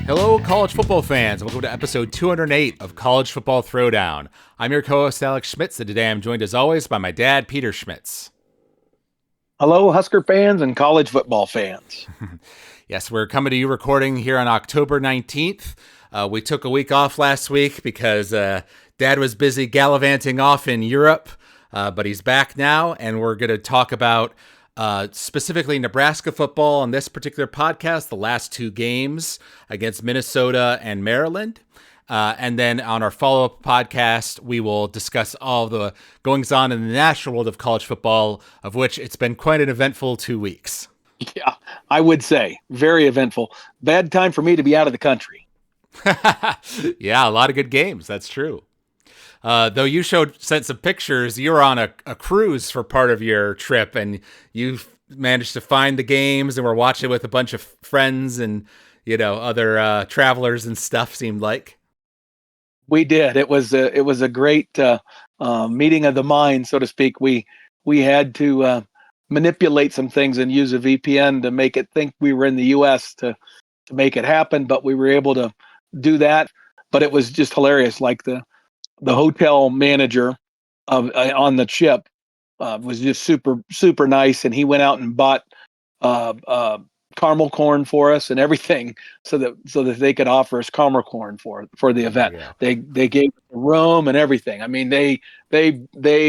Hello, college football fans. Welcome to episode 208 of College Football Throwdown. I'm your co-host, Alex Schmitz, and today I'm joined, as always, by my dad, Peter Schmitz. Hello, Husker fans and college football fans. Yes, we're coming to you recording here on October 19th. We took a week off last week because Dad was busy gallivanting off in Europe, but he's back now, and we're going to talk about specifically Nebraska football on this particular podcast, the last two games against Minnesota and Maryland. And then on our follow-up podcast, we will discuss all the goings-on in the national world of college football, of which it's been quite an eventful 2 weeks. Yeah, I would say. Very eventful. Bad time for me to be out of the country. Yeah, a lot of good games. That's true. Though you sent some pictures, you were on a cruise for part of your trip, and you managed to find the games, and were watching with a bunch of friends and, other travelers and stuff, seemed like. We did. It was a great meeting of the mind, so to speak. We had to manipulate some things and use a VPN to make it think we were in the U.S. to make it happen, but we were able to do that. But it was just hilarious. Like the hotel manager on the ship was just super nice, and he went out and bought caramel corn for us and everything, so that they could offer us caramel corn for the event. Yeah. They gave us the room and everything. I mean, they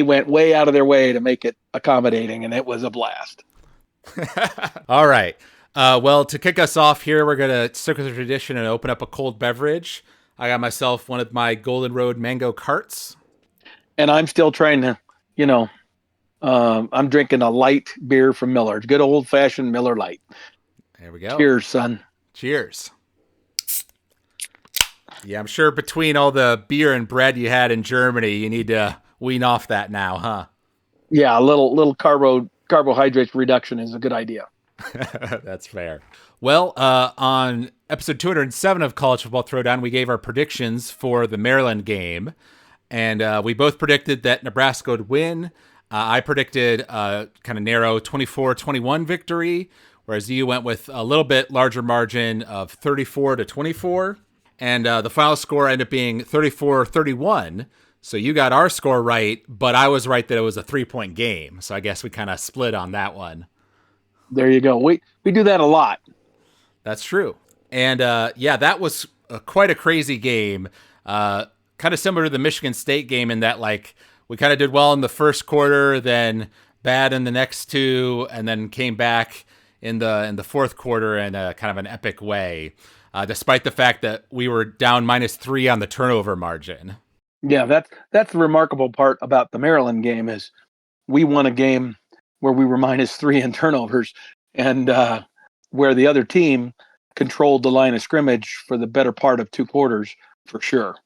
went way out of their way to make it accommodating, and it was a blast. All right. Well, to kick us off here, we're going to stick with the tradition and open up a cold beverage. I got myself one of my Golden Road mango carts. And I'm still trying to, I'm drinking a light beer from Miller. Good old-fashioned Miller Lite. There we go. Cheers, son. Cheers. Yeah, I'm sure between all the beer and bread you had in Germany, you need to wean off that now, huh? Yeah, a little carbohydrate reduction is a good idea. That's fair. Well, on episode 207 of College Football Throwdown, we gave our predictions for the Maryland game, and we both predicted that Nebraska would win. I predicted a kind of narrow 24-21 victory, whereas you went with a little bit larger margin of 34-24, and the final score ended up being 34-31. So you got our score right, but I was right that it was a 3-point game. So I guess we kind of split on that one. There you go. We do that a lot. That's true. And that was quite a crazy game. Kind of similar to the Michigan State game in that, like, we kind of did well in the first quarter, then bad in the next two, and then came back in the fourth quarter in a kind of an epic way, despite the fact that we were down -3 on the turnover margin. Yeah, that's the remarkable part about the Maryland game is we won a game where we were -3 in turnovers, and where the other team controlled the line of scrimmage for the better part of 2 quarters, for sure.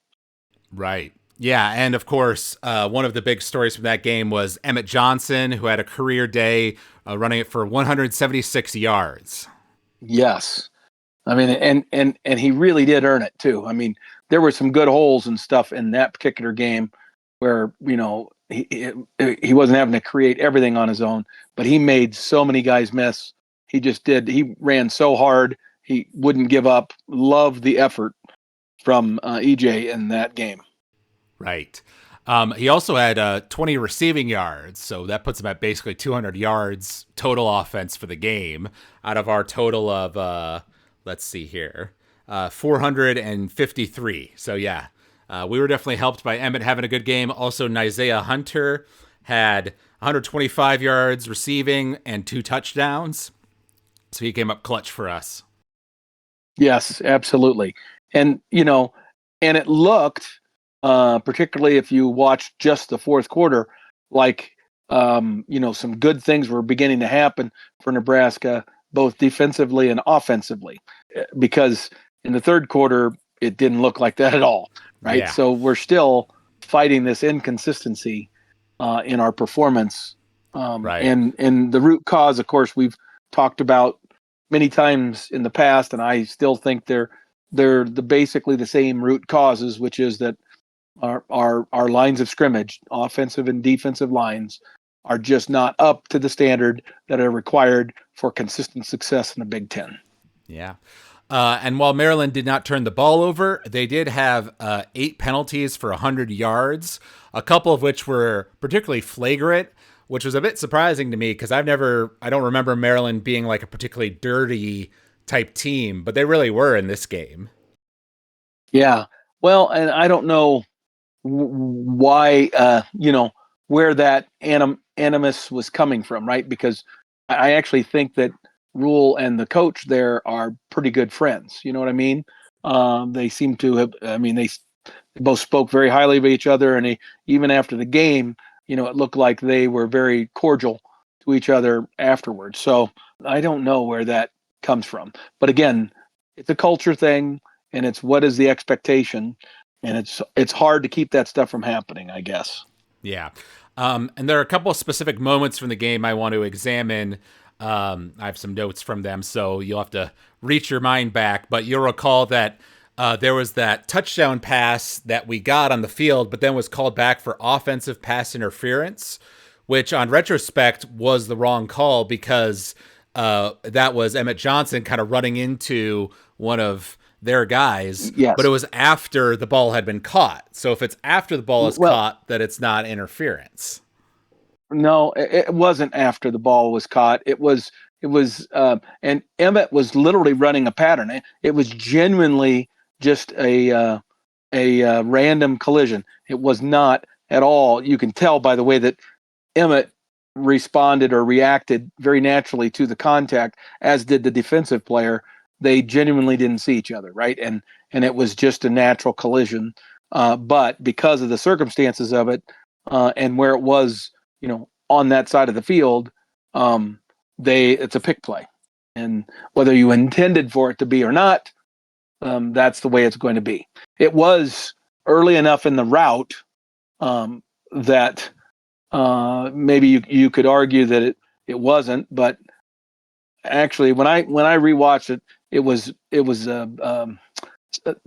Right. Yeah, and of course, one of the big stories from that game was Emmett Johnson, who had a career day running it for 176 yards. Yes. I mean, and he really did earn it, too. I mean, there were some good holes and stuff in that particular game where, he wasn't having to create everything on his own, but he made so many guys miss. He just did. He ran so hard. He wouldn't give up. Loved the effort from EJ in that game. Right. He also had 20 receiving yards, so that puts him at basically 200 yards total offense for the game out of our total of, let's see here, 453. So, yeah, we were definitely helped by Emmett having a good game. Also, Isaiah Hunter had 125 yards receiving and 2 touchdowns. So he came up clutch for us. Yes, absolutely. And, and it looked, particularly if you watched just the fourth quarter, like, some good things were beginning to happen for Nebraska, both defensively and offensively, because in the third quarter, it didn't look like that at all. Right. Yeah. So we're still fighting this inconsistency in our performance. Right. And the root cause, of course, we've talked about many times in the past, and I still think they're basically the same root causes, which is that our lines of scrimmage, offensive and defensive lines, are just not up to the standard that are required for consistent success in the Big Ten. Yeah. And while Maryland did not turn the ball over, they did have 8 penalties for 100 yards, a couple of which were particularly flagrant, which was a bit surprising to me because I don't remember Maryland being like a particularly dirty type team, but they really were in this game. Yeah. Well, and I don't know why, where that animus was coming from, right? Because I actually think that Rhule and the coach there are pretty good friends. You know what I mean? They seem to have. I mean, they both spoke very highly of each other, and even after the game, it looked like they were very cordial to each other afterwards. So I don't know where that comes from. But again, it's a culture thing, and it's what is the expectation, and it's hard to keep that stuff from happening, I guess. Yeah. And there are a couple of specific moments from the game I want to examine. I have some notes from them, so you'll have to reach your mind back. But you'll recall that there was that touchdown pass that we got on the field, but then was called back for offensive pass interference, which on retrospect was the wrong call because that was Emmett Johnson kind of running into one of their guys, Yes. But it was after the ball had been caught. So if it's after the ball is caught, that it's not interference. No, it wasn't after the ball was caught. It was, and Emmett was literally running a pattern. It was genuinely just a random collision. It was not at all. You can tell by the way that Emmett responded or reacted very naturally to the contact, as did the defensive player. They genuinely didn't see each other, right? And it was just a natural collision. But because of the circumstances of it, and where it was, on that side of the field, it's a pick play. And whether you intended for it to be or not, that's the way it's going to be. It was early enough in the route that maybe you could argue that it wasn't, but actually when I rewatched it, it was a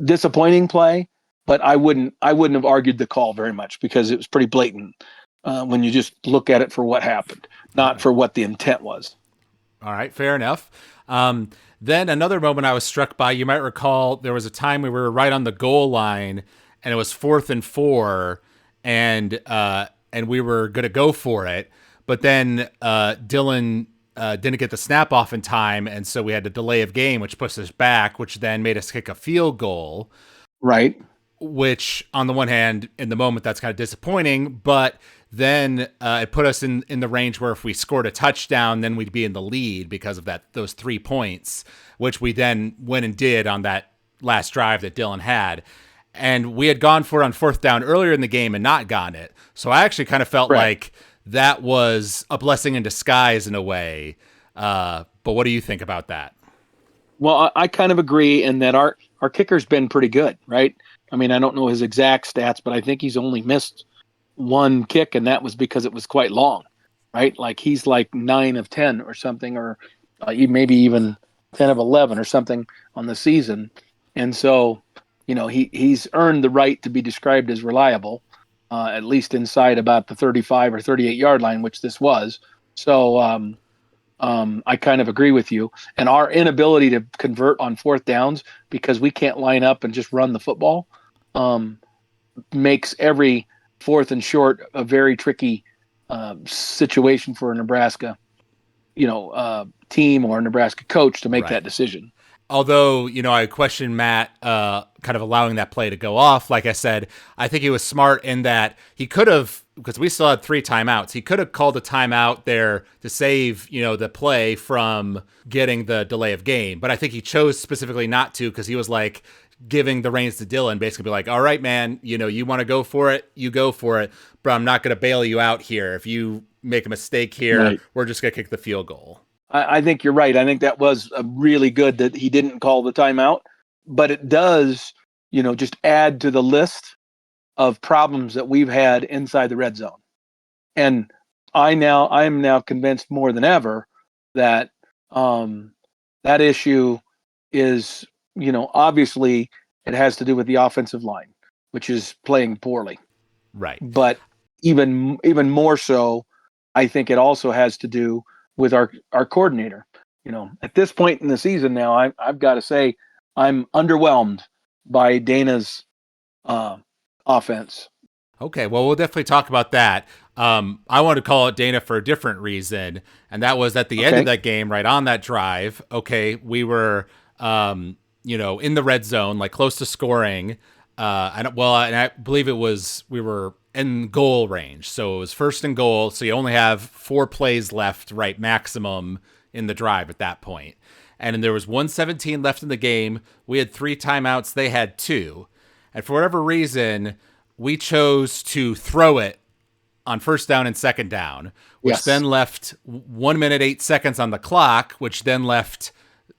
disappointing play, but I wouldn't have argued the call very much because it was pretty blatant when you just look at it for what happened, not for what the intent was. All right, fair enough. Then another moment I was struck by, you might recall there was a time we were right on the goal line and it was 4th and 4 and we were going to go for it. But then Dylan didn't get the snap off in time. And so we had a delay of game, which pushed us back, which then made us kick a field goal. Right. Which on the one hand, in the moment, that's kind of disappointing, but then it put us in the range where if we scored a touchdown, then we'd be in the lead because of those 3 points, which we then went and did on that last drive that Dylan had. And we had gone for it on 4th down earlier in the game and not gotten it. So I actually kind of felt like that was a blessing in disguise in a way. But what do you think about that? Well, I kind of agree in that our kicker's been pretty good, right? I mean, I don't know his exact stats, but I think he's only missed 1 kick, and that was because it was quite long, right? Like he's like 9 of 10 or something, or maybe even 10 of 11 or something on the season. And so, he's earned the right to be described as reliable, at least inside about the 35 or 38 yard line, which this was. So I kind of agree with you. And our inability to convert on 4th downs because we can't line up and just run the football makes every 4th and short a very tricky situation for a Nebraska, team or a Nebraska coach to make that decision. Although, I question Matt kind of allowing that play to go off. Like I said, I think he was smart in that he could have, because we still had 3 timeouts, he could have called a timeout there to save, the play from getting the delay of game. But I think he chose specifically not to because he was like giving the reins to Dylan, basically be like, all right, man, you want to go for it, you go for it, but I'm not going to bail you out here. If you make a mistake here, we're just going to kick the field goal. I think you're right. I think that was really good that he didn't call the timeout, but it does, just add to the list of problems that we've had inside the red zone. And I am now convinced more than ever that that issue is, obviously it has to do with the offensive line, which is playing poorly. Right. But even more so I think it also has to do with our coordinator. At this point in the season now, I've got to say I'm underwhelmed by Dana's offense. Okay, well, we'll definitely talk about that. I want to call it Dana for a different reason, and that was at the end of Okay. that game, right on that drive. Okay, we were, in the red zone, like close to scoring. And I believe we were in goal range, so it was first and goal. So you only have 4 plays left, right, maximum in the drive at that point. And there was 1:17 left in the game. We had 3 timeouts. They had 2. And for whatever reason, we chose to throw it on first down and second down, which then Yes. left 1 minute 8 seconds on the clock, which then left,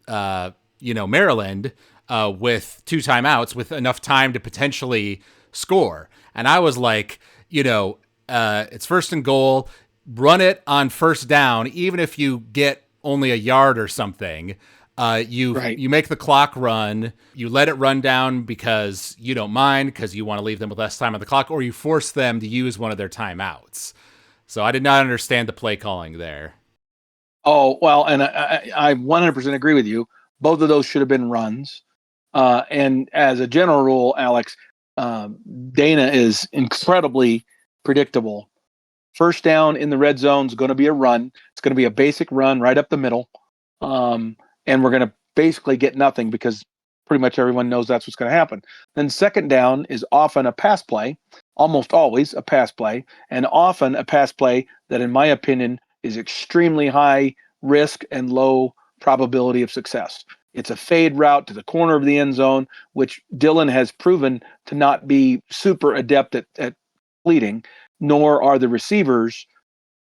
Maryland with 2 timeouts with enough time to potentially score. And I was like, it's first and goal, run it on first down, even if you get only a yard or something. Right. You make the clock run, you let it run down because you don't mind, because you want to leave them with less time on the clock, or you force them to use one of their timeouts. So I did not understand the play calling there. Oh, well, and I 100% agree with you. Both of those should have been runs. And as a general rule, Alex, Dana is incredibly predictable. First down in the red zone is going to be a run. It's going to be a basic run right up the middle. And we're going to basically get nothing because pretty much everyone knows that's what's going to happen. Then second down is often a pass play, almost always a pass play, and often a pass play that, in my opinion, is extremely high risk and low probability of success. It's a fade route to the corner of the end zone, which Dylan has proven to not be super adept at leading, nor are the receivers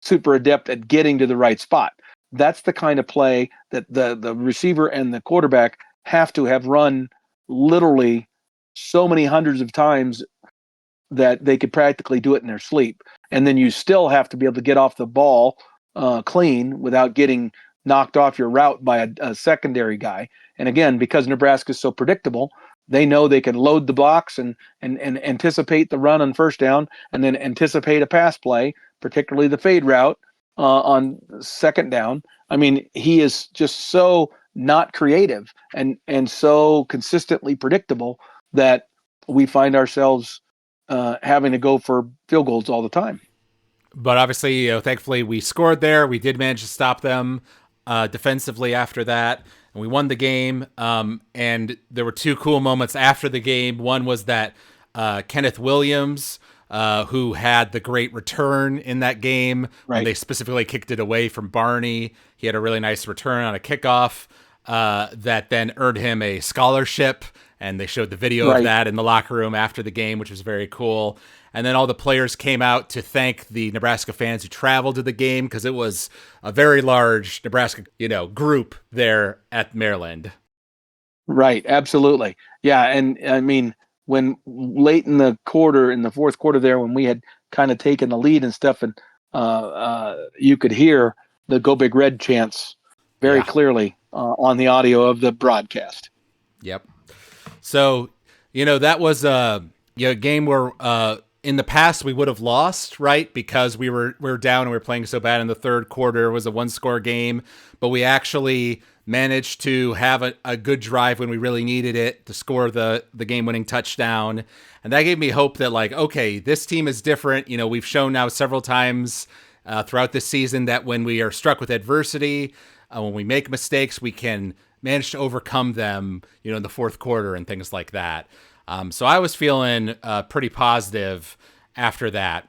super adept at getting to the right spot. That's the kind of play that the receiver and the quarterback have to have run literally so many hundreds of times that they could practically do it in their sleep. And then you still have to be able to get off the ball clean without getting knocked off your route by a secondary guy. And again, because Nebraska is so predictable, they know they can load the blocks and anticipate the run on first down and then anticipate a pass play, particularly the fade route on second down. I mean, he is just so not creative and so consistently predictable that we find ourselves having to go for field goals all the time. But obviously, thankfully, we scored there. We did manage to stop them defensively after that, and we won the game. And there were 2 cool moments after the game. One was that Kenneth Williams, who had the great return in that game when Right. they specifically kicked it away from Barney. He had a really nice return on a kickoff that then earned him a scholarship. And they showed the video of Right. that in the locker room after the game, which was very cool. And then all the players came out to thank the Nebraska fans who traveled to the game because it was a very large Nebraska, group there at Maryland. Right. Absolutely. Yeah. And I mean, when late in the quarter, in the fourth quarter there, when we had kind of taken the lead and stuff, and you could hear the Go Big Red chants very Yeah. clearly on the audio of the broadcast. Yep. So, that was a game where in the past we would have lost, right? Because we were down and we were playing so bad in the third quarter. It was a 1-score game, but we actually managed to have a good drive when we really needed it to score the game-winning touchdown. And that gave me hope that, like, okay, this team is different. We've shown now several times throughout this season that when we are struck with adversity, when we make mistakes, we can manage to overcome them, in the fourth quarter and things like that. So I was feeling pretty positive after that.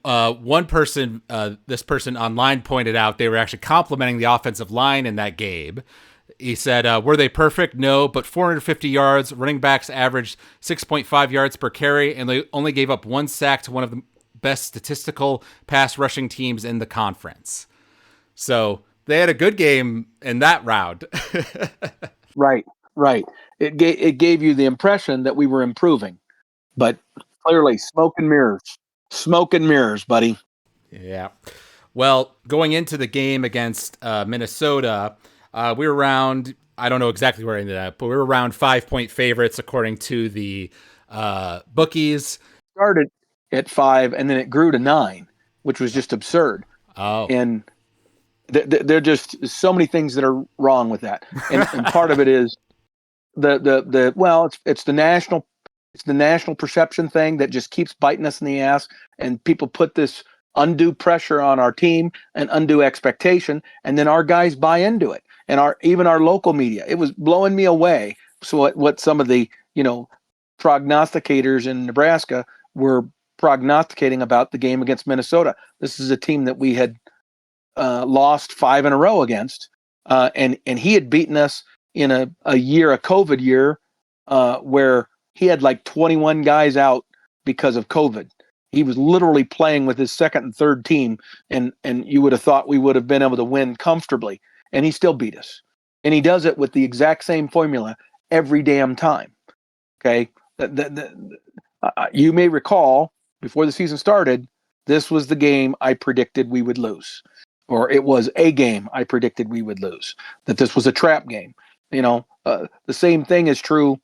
One person, this person online pointed out they were actually complimenting the offensive line in that game. He said, were they perfect? No, but 450 yards, running backs averaged 6.5 yards per carry, and they only gave up 1 sack to one of the best statistical pass rushing teams in the conference. So they had a good game in that round. Right. Right. It gave you the impression that we were improving, but clearly smoke and mirrors, buddy. Yeah. Well, going into the game against Minnesota, we were around, I don't know exactly where I ended up, but we were around 5-point favorites according to the bookies. Started at 5 and then it grew to 9, which was just absurd. Oh, And there are just so many things that are wrong with that. And part of it is well, it's the national perception thing that just keeps biting us in the ass, and people put this undue pressure on our team and undue expectation, and then our guys buy into it, and even our local media. It was blowing me away. So what some of the prognosticators in Nebraska were prognosticating about the game against Minnesota. This is a team that we had lost 5 in a row against, and he had beaten us in a COVID year, where he had like 21 guys out because of COVID. He was literally playing with his second and third team, and you would have thought we would have been able to win comfortably, and he still beat us. And he does it with the exact same formula every damn time. Okay, you may recall before the season started, this was the game I predicted we would lose, or it was a game I predicted we would lose. That this was a trap game. The same thing is true.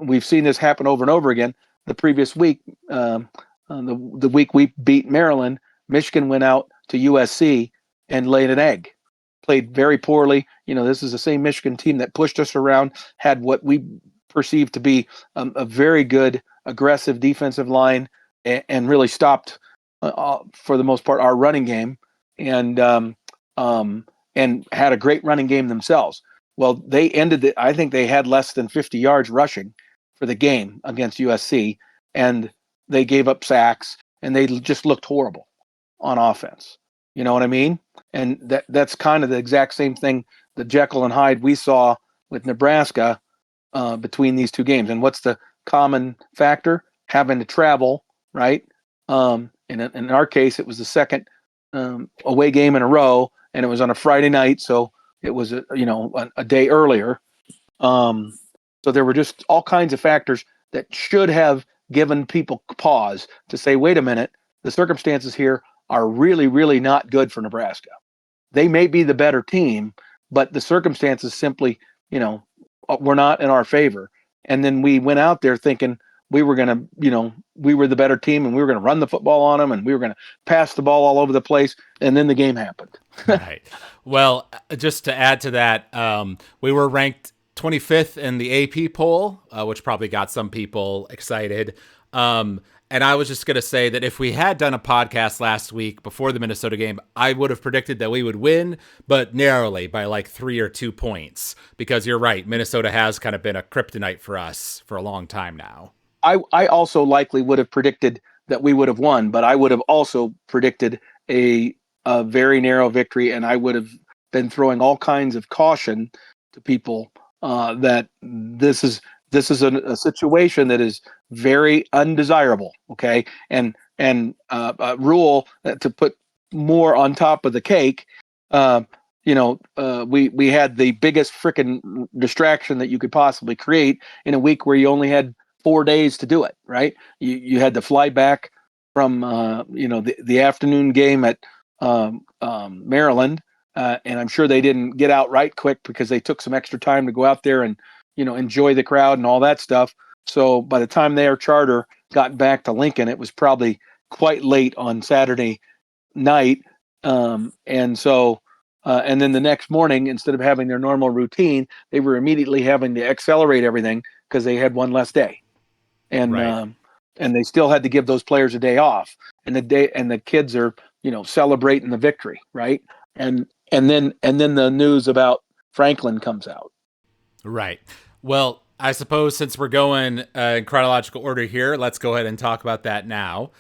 We've seen this happen over and over again. The previous week, the week we beat Maryland, Michigan went out to USC and laid an egg. Played very poorly. This is the same Michigan team that pushed us around, had what we perceived to be a very good, aggressive defensive line, and really stopped, for the most part, our running game, and had a great running game themselves. Well, they ended it. I think they had less than 50 yards rushing for the game against USC, and they gave up sacks, and they just looked horrible on offense. You know what I mean? And that's kind of the exact same thing, the Jekyll and Hyde we saw with Nebraska between these two games. And what's the common factor? Having to travel, right? In our case, it was the second away game in a row, and it was on a Friday night, so it was a day earlier. So there were just all kinds of factors that should have given people pause to say, wait a minute, the circumstances here are really, really not good for Nebraska. They may be the better team, but the circumstances simply, were not in our favor. And then we went out there thinking we were going to, we were the better team, and we were going to run the football on them, and we were going to pass the ball all over the place. And then the game happened. right. Well, just to add to that, we were ranked 25th in the AP poll, which probably got some people excited. And I was just going to say that if we had done a podcast last week before the Minnesota game, I would have predicted that we would win, but narrowly by like 3 or 2 points, because you're right. Minnesota has kind of been a kryptonite for us for a long time now. I also likely would have predicted that we would have won, but I would have also predicted a very narrow victory, and I would have been throwing all kinds of caution to people that this is a situation that is very undesirable. Okay, and Rhule, to put more on top of the cake. We had the biggest freaking distraction that you could possibly create in a week where you only had 4 days to do it. Right? You had to fly back from the afternoon game at Maryland, and I'm sure they didn't get out right quick because they took some extra time to go out there and enjoy the crowd and all that stuff. So by the time their charter got back to Lincoln, it was probably quite late on Saturday night. And then the next morning, instead of having their normal routine, they were immediately having to accelerate everything because they had one less day. And right. And they still had to give those players a day off. And the kids are celebrating the victory, right? And then the news about Franklin comes out. Right. Well, I suppose since we're going in chronological order here, let's go ahead and talk about that now,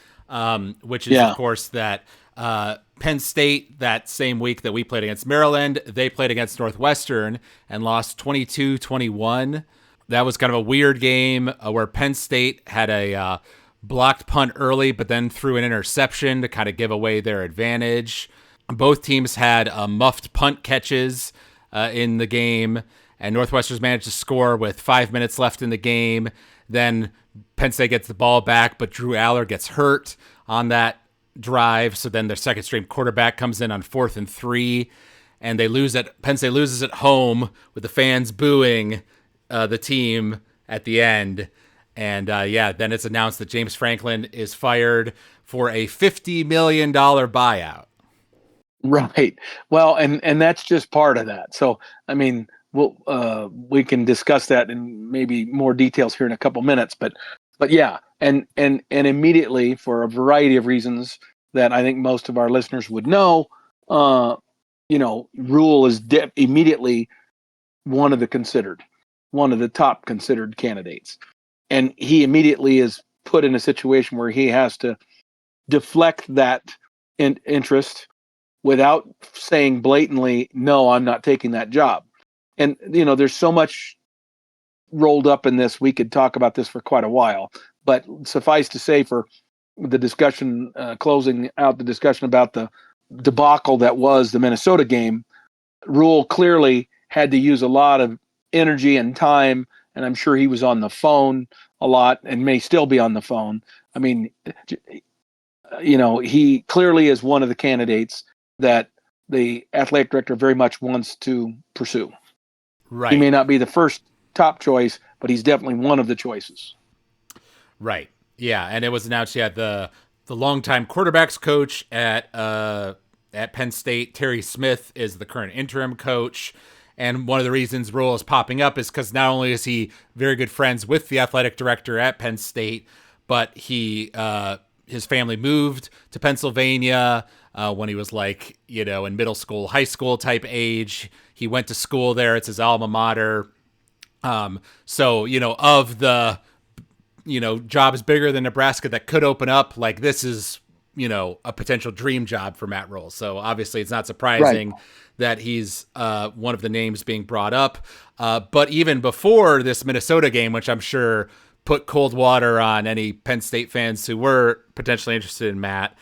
which is, of course, that Penn State, that same week that we played against Maryland, they played against Northwestern and lost 22-21. That was kind of a weird game where Penn State had a blocked punt early, but then threw an interception to kind of give away their advantage. Both teams had muffed punt catches in the game, and Northwestern's managed to score with 5 minutes left in the game. Then Penn State gets the ball back, but Drew Aller gets hurt on that drive. So then their second string quarterback comes in on 4th and 3, and Penn State loses at home with the fans booing the team at the end. And then it's announced that James Franklin is fired for a $50 million buyout. Right. Well, and that's just part of that. So, I mean, we can discuss that in maybe more details here in a couple minutes, but yeah, and immediately for a variety of reasons that I think most of our listeners would know, uh, Rule is immediately one of one of the top considered candidates, and he immediately is put in a situation where he has to deflect that interest without saying blatantly, no, I'm not taking that job. And, there's so much rolled up in this. We could talk about this for quite a while, but suffice to say, for the discussion, closing out the discussion about the debacle that was the Minnesota game, Rule clearly had to use a lot of energy and time. And I'm sure he was on the phone a lot and may still be on the phone. I mean, he clearly is one of the candidates that the athletic director very much wants to pursue. He Right. may not be the first top choice, but he's definitely one of the choices. Right. Yeah, and it was announced. Yeah, the longtime quarterbacks coach at Penn State, Terry Smith, is the current interim coach. And one of the reasons Rule is popping up is because not only is he very good friends with the athletic director at Penn State, but his family moved to Pennsylvania when he was in middle school, high school type age. He went to school there. It's his alma mater. So, of the jobs bigger than Nebraska that could open up, like, this is, a potential dream job for Matt Rhule. So obviously it's not surprising that he's one of the names being brought up. But even before this Minnesota game, which I'm sure put cold water on any Penn State fans who were potentially interested in Matt,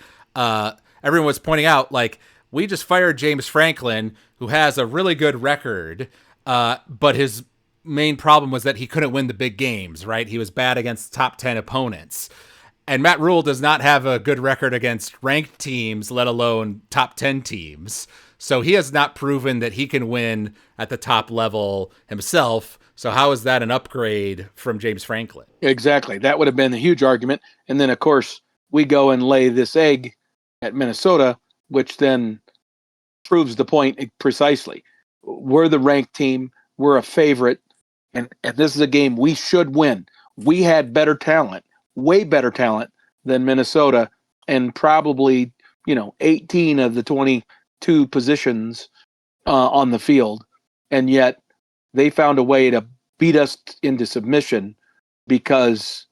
everyone was pointing out, like, we just fired James Franklin, who has a really good record, but his main problem was that he couldn't win the big games, right? He was bad against top 10 opponents. And Matt Rhule does not have a good record against ranked teams, let alone top 10 teams. So he has not proven that he can win at the top level himself. So how is that an upgrade from James Franklin? Exactly. That would have been a huge argument. And then, of course, we go and lay this egg at Minnesota, which then proves the point precisely. We're the ranked team. We're a favorite. And this is a game we should win. We had better talent, way better talent than Minnesota, and probably 18 of the 22 positions on the field, and yet they found a way to beat us into submission because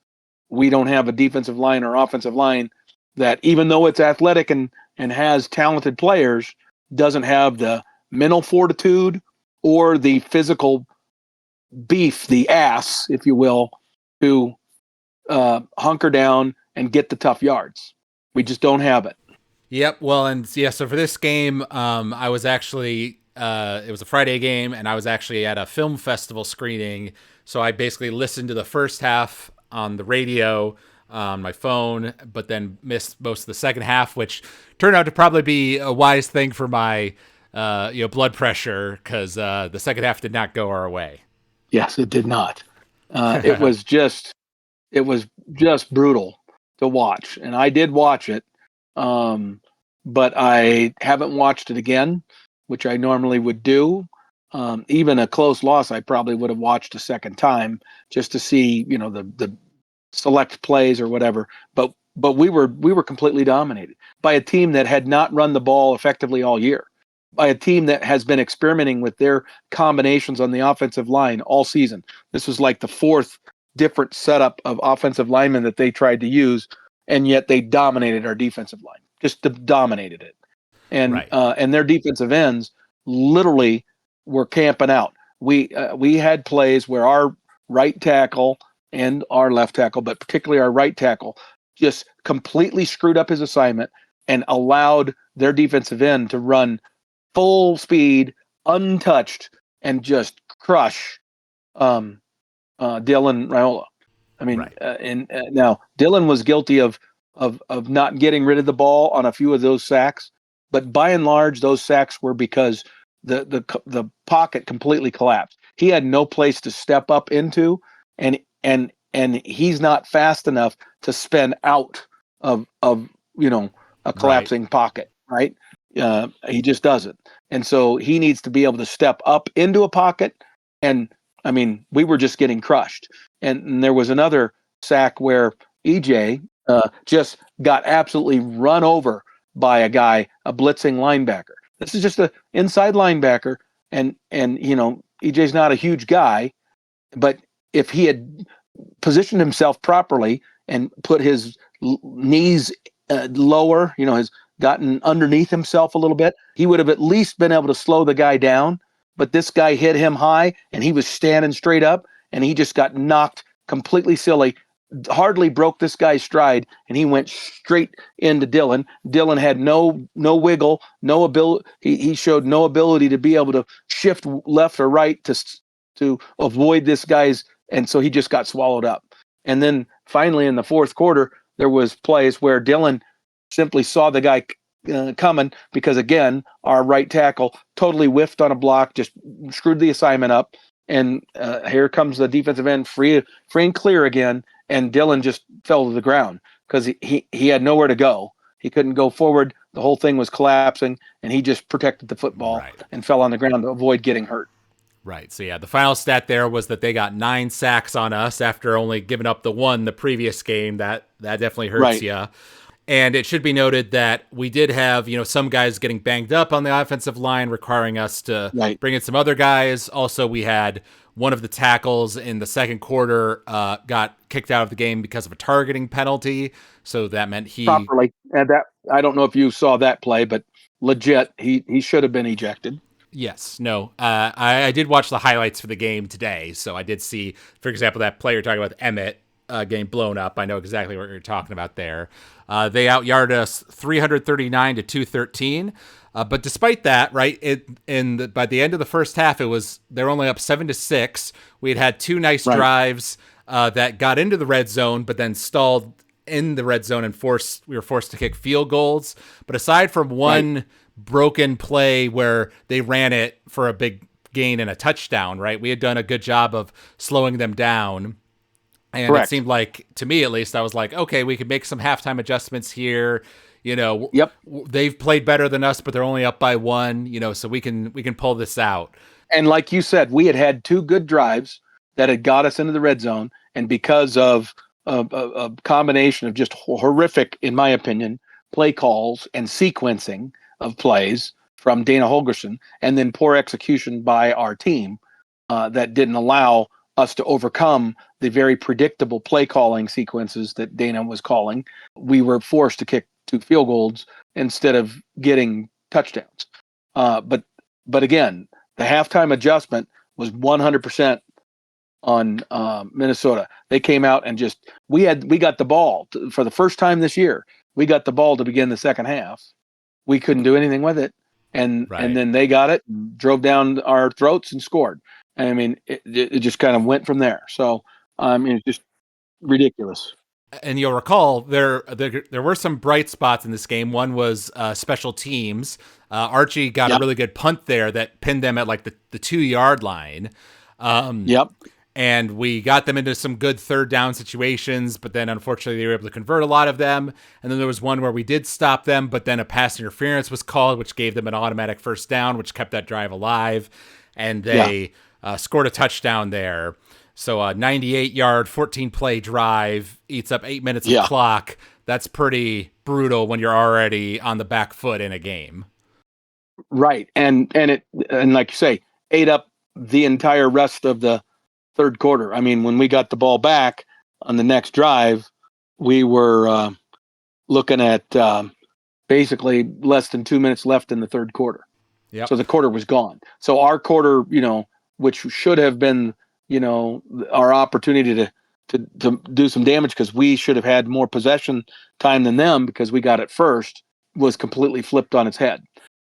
we don't have a defensive line or offensive line that, even though it's athletic and has talented players, doesn't have the mental fortitude or the physical beef, the ass, if you will, to hunker down and get the tough yards. We just don't have it. Yep. Well, and yeah, so for this game, I was actually, it was a Friday game, and I was actually at a film festival screening. So I basically listened to the first half on the radio on my phone, but then missed most of the second half, which turned out to probably be a wise thing for my, blood pressure, because the second half did not go our way. Yes, it did not. It was just brutal to watch, and I did watch it, but I haven't watched it again, which I normally would do. Even a close loss, I probably would have watched a second time just to see, the select plays or whatever. But we were completely dominated by a team that had not run the ball effectively all year, by a team that has been experimenting with their combinations on the offensive line all season. This was like the fourth different setup of offensive linemen that they tried to use, and yet they dominated our defensive line, just dominated it. And Right. And their defensive ends literally were camping out. We had plays where our right tackle and our left tackle, but particularly our right tackle, just completely screwed up his assignment and allowed their defensive end to run full speed, untouched, and just crush Dylan Raiola. I mean, Right. Now Dylan was guilty of not getting rid of the ball on a few of those sacks, but by and large, those sacks were because the pocket completely collapsed. He had no place to step up into, and he's not fast enough to spin out of a Right. collapsing pocket. Right? He just doesn't. And so he needs to be able to step up into a pocket. And I mean, we were just getting crushed. And there was another sack where EJ just got absolutely run over by a blitzing linebacker. This is just an inside linebacker. And EJ's not a huge guy, but if he had positioned himself properly and put his knees lower, has gotten underneath himself a little bit, he would have at least been able to slow the guy down. But this guy hit him high, and he was standing straight up, and he just got knocked completely silly, hardly broke this guy's stride, and he went straight into Dylan. Dylan had no wiggle, no ability. He showed no ability to be able to shift left or right to avoid this guy's, and so he just got swallowed up. And then finally in the fourth quarter, there was plays where Dylan simply saw the guy coming, because again, our right tackle totally whiffed on a block, just screwed the assignment up, and here comes the defensive end free and clear again, and Dylan just fell to the ground because he had nowhere to go. He couldn't go forward. The whole thing was collapsing, and he just protected the football and fell on the ground to avoid getting hurt. Right. So, yeah, the final stat there was that they got 9 sacks on us after only giving up the 1 the previous game. That definitely hurts you. And it should be noted that we did have, some guys getting banged up on the offensive line, requiring us to bring in some other guys. Also, we had one of the tackles in the second quarter got kicked out of the game because of a targeting penalty. So that meant he properly. And that, I don't know if you saw that play, but legit, he should have been ejected. Yes. No. I did watch the highlights for the game today, so I did see, for example, that player talking about Emmett getting blown up. I know exactly what you're talking about there. They out-yarded us 339 to 213. But despite that, right, by the end of the first half, they're only up 7-6. We had 2 nice drives that got into the red zone, but then stalled in the red zone, and we were forced to kick field goals. But aside from one broken play where they ran it for a big gain and a touchdown, right, we had done a good job of slowing them down. And it seemed like, to me at least, I was like, okay, we could make some halftime adjustments here. They've played better than us, but they're only up by 1, so we can pull this out. And like you said, we had 2 good drives that had got us into the red zone. And because of a combination of just horrific, in my opinion, play calls and sequencing of plays from Dana Holgerson, and then poor execution by our team that didn't allow us to overcome the very predictable play calling sequences that Dana was calling, we were forced to kick 2 field goals instead of getting touchdowns. But again, the halftime adjustment was 100% on Minnesota. They came out and we got the ball for the first time this year. We got the ball to begin the second half. We couldn't do anything with it, and then they got it, drove down our throats, and scored. I mean, it just kind of went from there. So, it's just ridiculous. And you'll recall there were some bright spots in this game. One was special teams. Archie got a really good punt there that pinned them at like the 2-yard line. And we got them into some good third down situations, but then unfortunately they were able to convert a lot of them. And then there was one where we did stop them, but then a pass interference was called, which gave them an automatic first down, which kept that drive alive. And they scored a touchdown there. So a 98-yard, 14-play drive eats up 8 minutes of clock. That's pretty brutal when you're already on the back foot in a game. Right. And like you say, ate up the entire rest of the third quarter. I mean, when we got the ball back on the next drive, we were looking at basically less than 2 minutes left in the third quarter. Yep. So the quarter was gone. So our quarter, which should have been, our opportunity to do some damage, because we should have had more possession time than them because we got it first, was completely flipped on its head.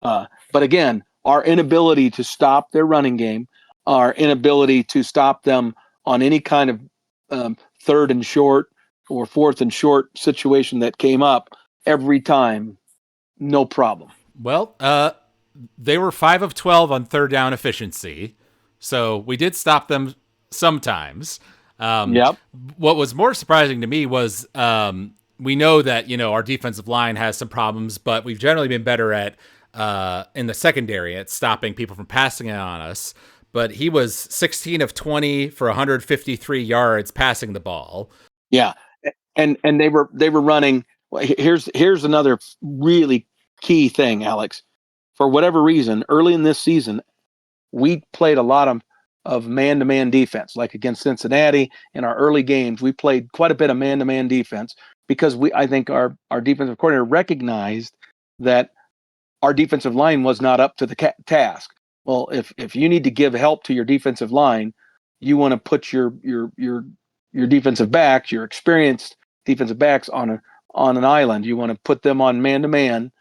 But again, our inability to stop their running game, our inability to stop them on any kind of third and short or fourth and short situation that came up every time, no problem. Well, they were 5 of 12 on third down efficiency, so we did stop them sometimes. What was more surprising to me was we know that our defensive line has some problems, but we've generally been better at in the secondary at stopping people from passing it on us. But he was 16 of 20 for 153 yards passing the ball. Yeah, and they were running. Here's another really key thing, Alex. For whatever reason, early in this season, we played a lot of man-to-man defense, like against Cincinnati in our early games. We played quite a bit of man-to-man defense because I think our defensive coordinator recognized that our defensive line was not up to the task. Well, if you need to give help to your defensive line, you want to put your defensive backs, your experienced defensive backs on an island. You want to put them on man-to-man,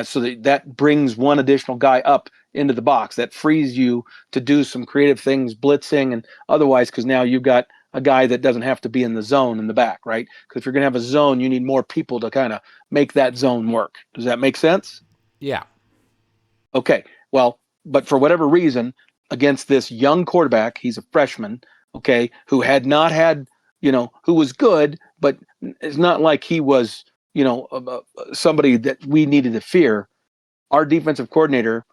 so that brings one additional guy up into the box. That frees you to do some creative things, blitzing and otherwise, because now you've got a guy that doesn't have to be in the zone in the back, right? Because if you're going to have a zone, you need more people to kind of make that zone work. Does that make sense? Yeah. Okay. Well, but for whatever reason, against this young quarterback, he's a freshman, okay, who had not had, who was good, but it's not like he was, somebody that we needed to fear. Our defensive coordinator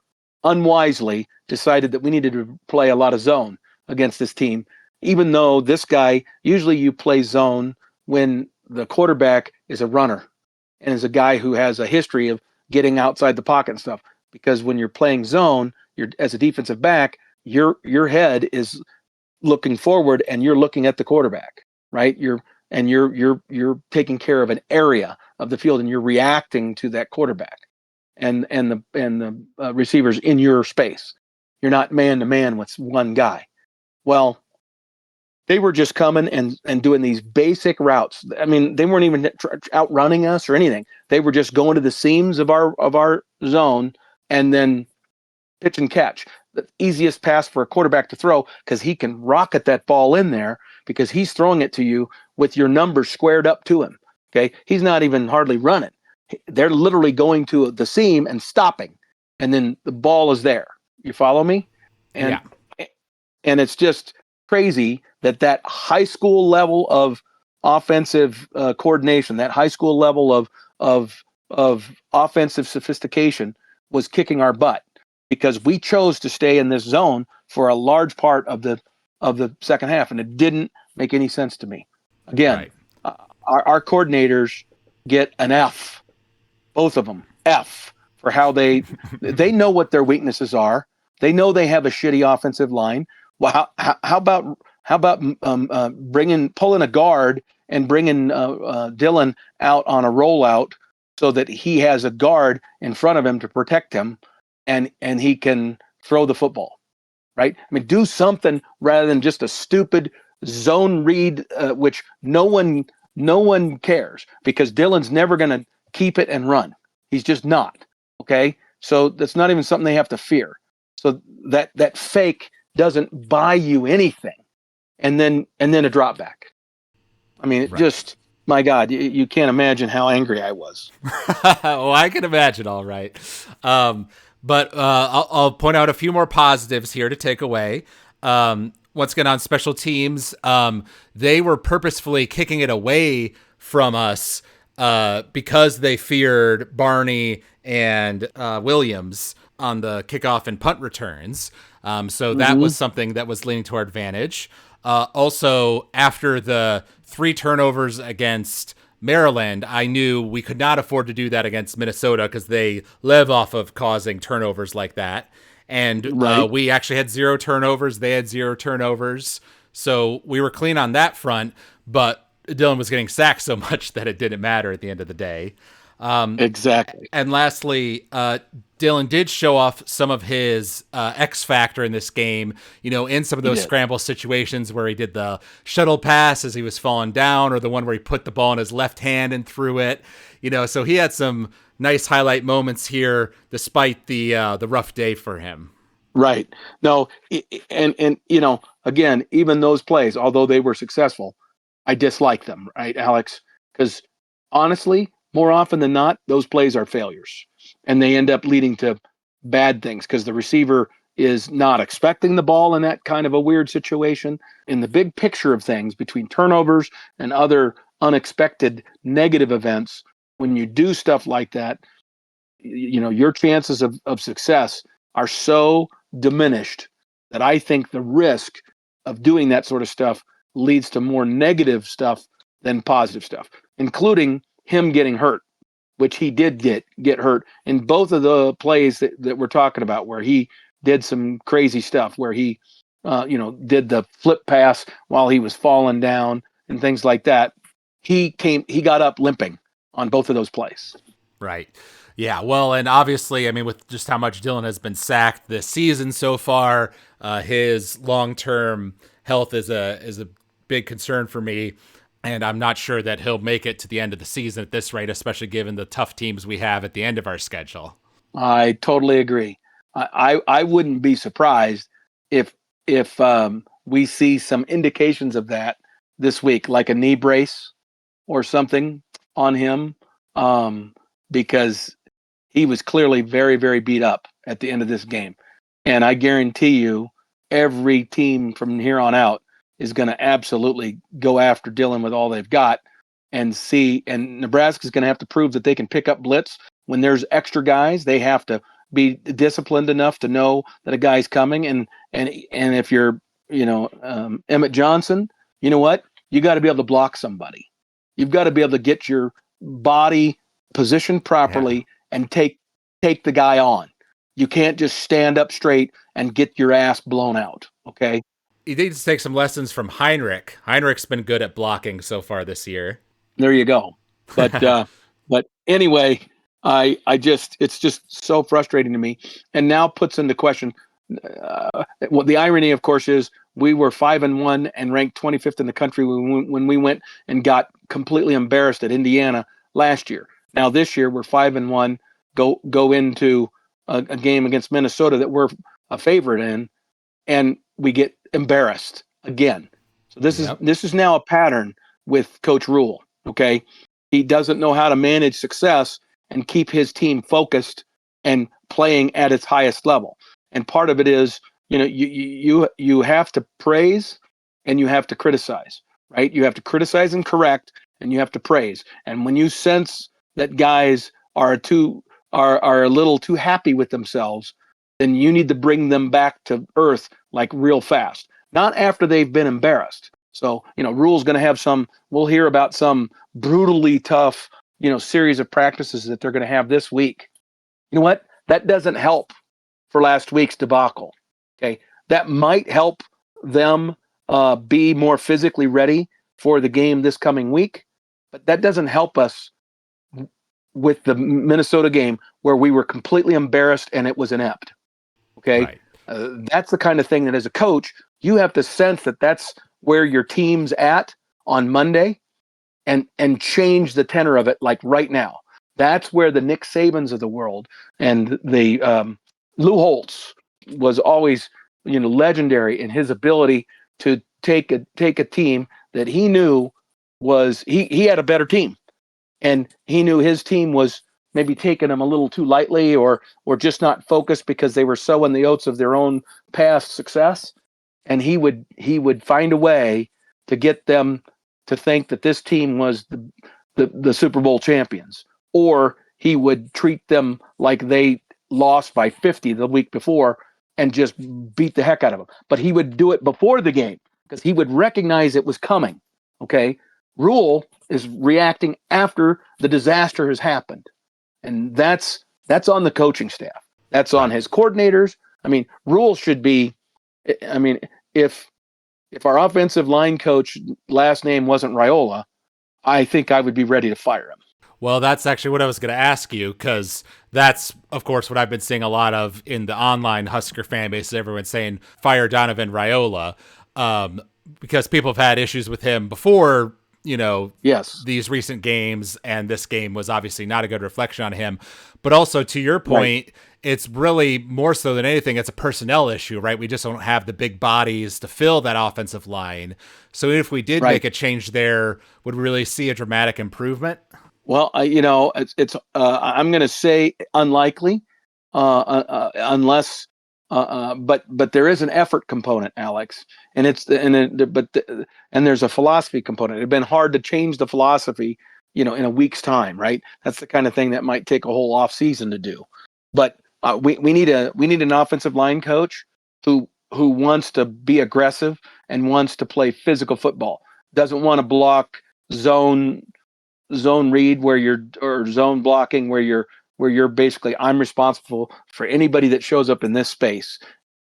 unwisely decided that we needed to play a lot of zone against this team, even though this guy, usually you play zone when the quarterback is a runner and is a guy who has a history of getting outside the pocket and stuff. Because when you're playing zone, you're as a defensive back, your head is looking forward and you're looking at the quarterback, right? You're taking care of an area of the field and you're reacting to that quarterback and the receivers in your space. You're not man to man with one guy. Well, they were just coming and doing these basic routes. I mean, they weren't even outrunning us or anything. They were just going to the seams of our zone and then pitch and catch. The easiest pass for a quarterback to throw, because he can rocket that ball in there because he's throwing it to you with your numbers squared up to him. Okay. He's not even hardly running. They're literally going to the seam and stopping, and then the ball is there. You follow me? And it's just crazy that high school level of offensive coordination, that high school level of offensive sophistication was kicking our butt because we chose to stay in this zone for a large part of the second half, and it didn't make any sense to me. Again, our coordinators get an F, both of them, F, for how they know what their weaknesses are. They know they have a shitty offensive line. Well, how about pulling a guard and bringing Dylan out on a rollout so that he has a guard in front of him to protect him, and he can throw the football, right? I mean, do something rather than just a stupid zone read, which no one cares, because Dylan's never going to keep it and run. He's just not. Okay, so that's not even something they have to fear. So that fake doesn't buy you anything, and then a drop back. I mean, it just, my God, you can't imagine how angry I was. Oh, I can imagine. All right. But I'll point out a few more positives here to take away. Once again, on special teams, they were purposefully kicking it away from us because they feared Barney and Williams on the kickoff and punt returns. So that was something that was leaning to our advantage. Also, after the 3 turnovers against Maryland, I knew we could not afford to do that against Minnesota because they live off of causing turnovers like that. And we actually had 0 turnovers. They had 0 turnovers. So we were clean on that front, but Dylan was getting sacked so much that it didn't matter at the end of the day. Exactly. And lastly, Dylan did show off some of his X factor in this game, in some of those scramble situations where he did the shuttle pass as he was falling down, or the one where he put the ball in his left hand and threw it, so he had some nice highlight moments here, despite the rough day for him. Right. No. And again, even those plays, although they were successful, I dislike them. Right, Alex? Because honestly, more often than not, those plays are failures, and they end up leading to bad things because the receiver is not expecting the ball in that kind of a weird situation. In the big picture of things, between turnovers and other unexpected negative events, when you do stuff like that, your chances of success are so diminished that I think the risk of doing that sort of stuff leads to more negative stuff than positive stuff, including him getting hurt, which he did get hurt in both of the plays that we're talking about, where he did some crazy stuff, where he, did the flip pass while he was falling down and things like that. He got up limping on both of those plays. Right. Yeah. Well, and obviously, I mean, with just how much Dylan has been sacked this season so far, his long-term health is a big concern for me. And I'm not sure that he'll make it to the end of the season at this rate, especially given the tough teams we have at the end of our schedule. I totally agree. I wouldn't be surprised if we see some indications of that this week, like a knee brace or something on him, because he was clearly very, very beat up at the end of this game. And I guarantee you, every team from here on out is going to absolutely go after Dylan with all they've got and see. And Nebraska's going to have to prove that they can pick up blitz when there's extra guys. They have to be disciplined enough to know that a guy's coming. And if you're, Emmett Johnson, you know what? You got to be able to block somebody. You've got to be able to get your body positioned properly and take the guy on. You can't just stand up straight and get your ass blown out. Okay. He needs to take some lessons from Heinrich. Heinrich's been good at blocking so far this year. There you go. But but anyway, it's just so frustrating to me, and now puts into question. Well, the irony, of course, is we were 5-1 and ranked 25th in the country when we went and got completely embarrassed at Indiana last year. Now this year we're 5-1, go into a game against Minnesota that we're a favorite in, and we get embarrassed again. So this is now a pattern with Coach Rhule. Okay, he doesn't know how to manage success and keep his team focused and playing at its highest level. And part of it is, you have to praise and you have to criticize, right? You have to criticize and correct, and you have to praise. And when you sense that guys are a little too happy with themselves, then you need to bring them back to earth like real fast, not after they've been embarrassed. So, Rhule's going to have we'll hear about some brutally tough, series of practices that they're going to have this week. You know what? That doesn't help for last week's debacle. Okay. That might help them be more physically ready for the game this coming week, but that doesn't help us with the Minnesota game where we were completely embarrassed and it was inept. Okay. Right. That's the kind of thing that as a coach, you have to sense that that's where your team's at on Monday and change the tenor of it like right now. That's where the Nick Sabans of the world and the Lou Holtz was always, legendary in his ability to take a team that he knew was he had a better team, and he knew his team was maybe taking them a little too lightly or just not focused because they were sowing the oats of their own past success. And he would find a way to get them to think that this team was the Super Bowl champions, or he would treat them like they lost by 50 the week before and just beat the heck out of them. But he would do it before the game because he would recognize it was coming. Okay. Rhule is reacting after the disaster has happened. And that's on the coaching staff. That's on his coordinators. I mean, Rhule should be, if our offensive line coach last name wasn't Raiola, I think I would be ready to fire him. Well, that's actually what I was going to ask you, because that's, of course, what I've been seeing a lot of in the online Husker fan base. Everyone's saying fire Donovan Raiola, because people have had issues with him before, yes, these recent games, and this game was obviously not a good reflection on him. But also, to your point, right, it's really more so than anything, it's a personnel issue, right? We just don't have the big bodies to fill that offensive line. So if we did make a change there, would we really see a dramatic improvement? Well, it's I'm going to say unlikely, unless, but there is an effort component, Alex, and there's a philosophy component. It'd been hard to change the philosophy in a week's time, right? That's the kind of thing that might take a whole off season to do. But we need an offensive line coach who wants to be aggressive and wants to play physical football. Doesn't want to block zone read or zone blocking where you're basically, I'm responsible for anybody that shows up in this space.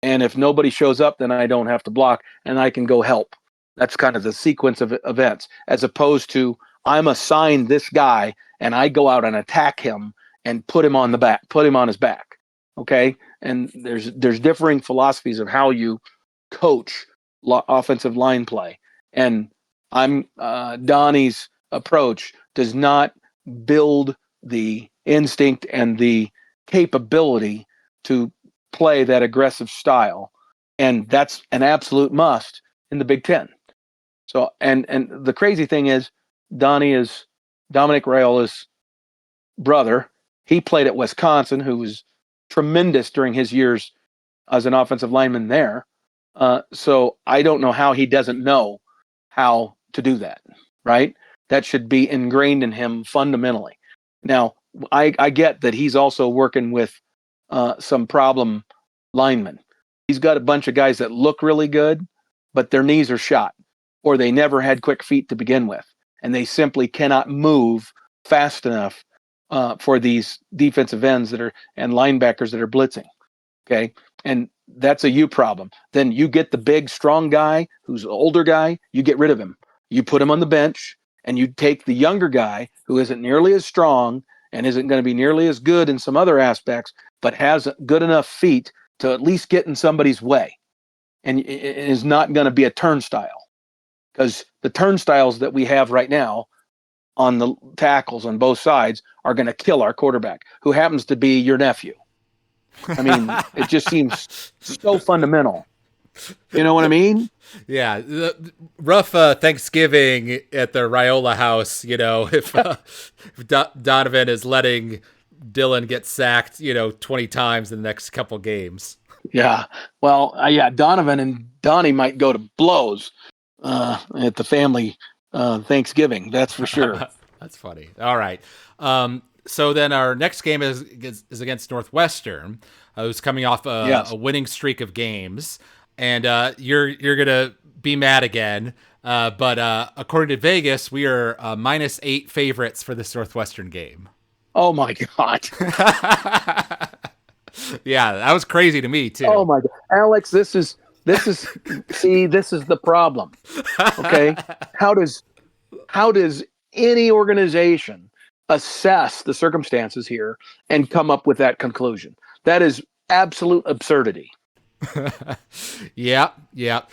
And if nobody shows up, then I don't have to block and I can go help. That's kind of the sequence of events, as opposed to I'm assigned this guy and I go out and attack him and put him on his back. Okay. And there's differing philosophies of how you coach offensive line play. And Donnie's approach does not build the instinct and the capability to play that aggressive style. And that's an absolute must in the Big Ten. So, and the crazy thing is, Donnie is Dominic Raiola's brother. He played at Wisconsin, who was tremendous during his years as an offensive lineman there. So I don't know how he doesn't know how to do that, right? That should be ingrained in him fundamentally. Now, I get that he's also working with some problem linemen. He's got a bunch of guys that look really good, but their knees are shot, or they never had quick feet to begin with, and they simply cannot move fast enough for these defensive ends and linebackers that are blitzing. Okay, and that's a you problem. Then you get the big, strong guy who's an older guy. You get rid of him. You put him on the bench, and you take the younger guy who isn't nearly as strong and isn't going to be nearly as good in some other aspects, but has good enough feet to at least get in somebody's way, and it is not going to be a turnstile, because the turnstiles that we have right now on the tackles on both sides are going to kill our quarterback, who happens to be your nephew. I mean, it just seems so fundamental. You know what I mean? Yeah, rough Thanksgiving at the Raiola house. If Donovan is letting Dylan get sacked, 20 times in the next couple games. Yeah. Well, Donovan and Donnie might go to blows at the family Thanksgiving. That's for sure. That's funny. All right. So then our next game is against Northwestern, who's coming off a winning streak of games. And you're going to be mad again. But according to Vegas, we are -8 favorites for this Northwestern game. Oh, my God. Yeah, that was crazy to me, too. Oh, my God. Alex, this is see, this is the problem. Okay? How does any organization assess the circumstances here and come up with that conclusion? That is absolute absurdity. Yeah.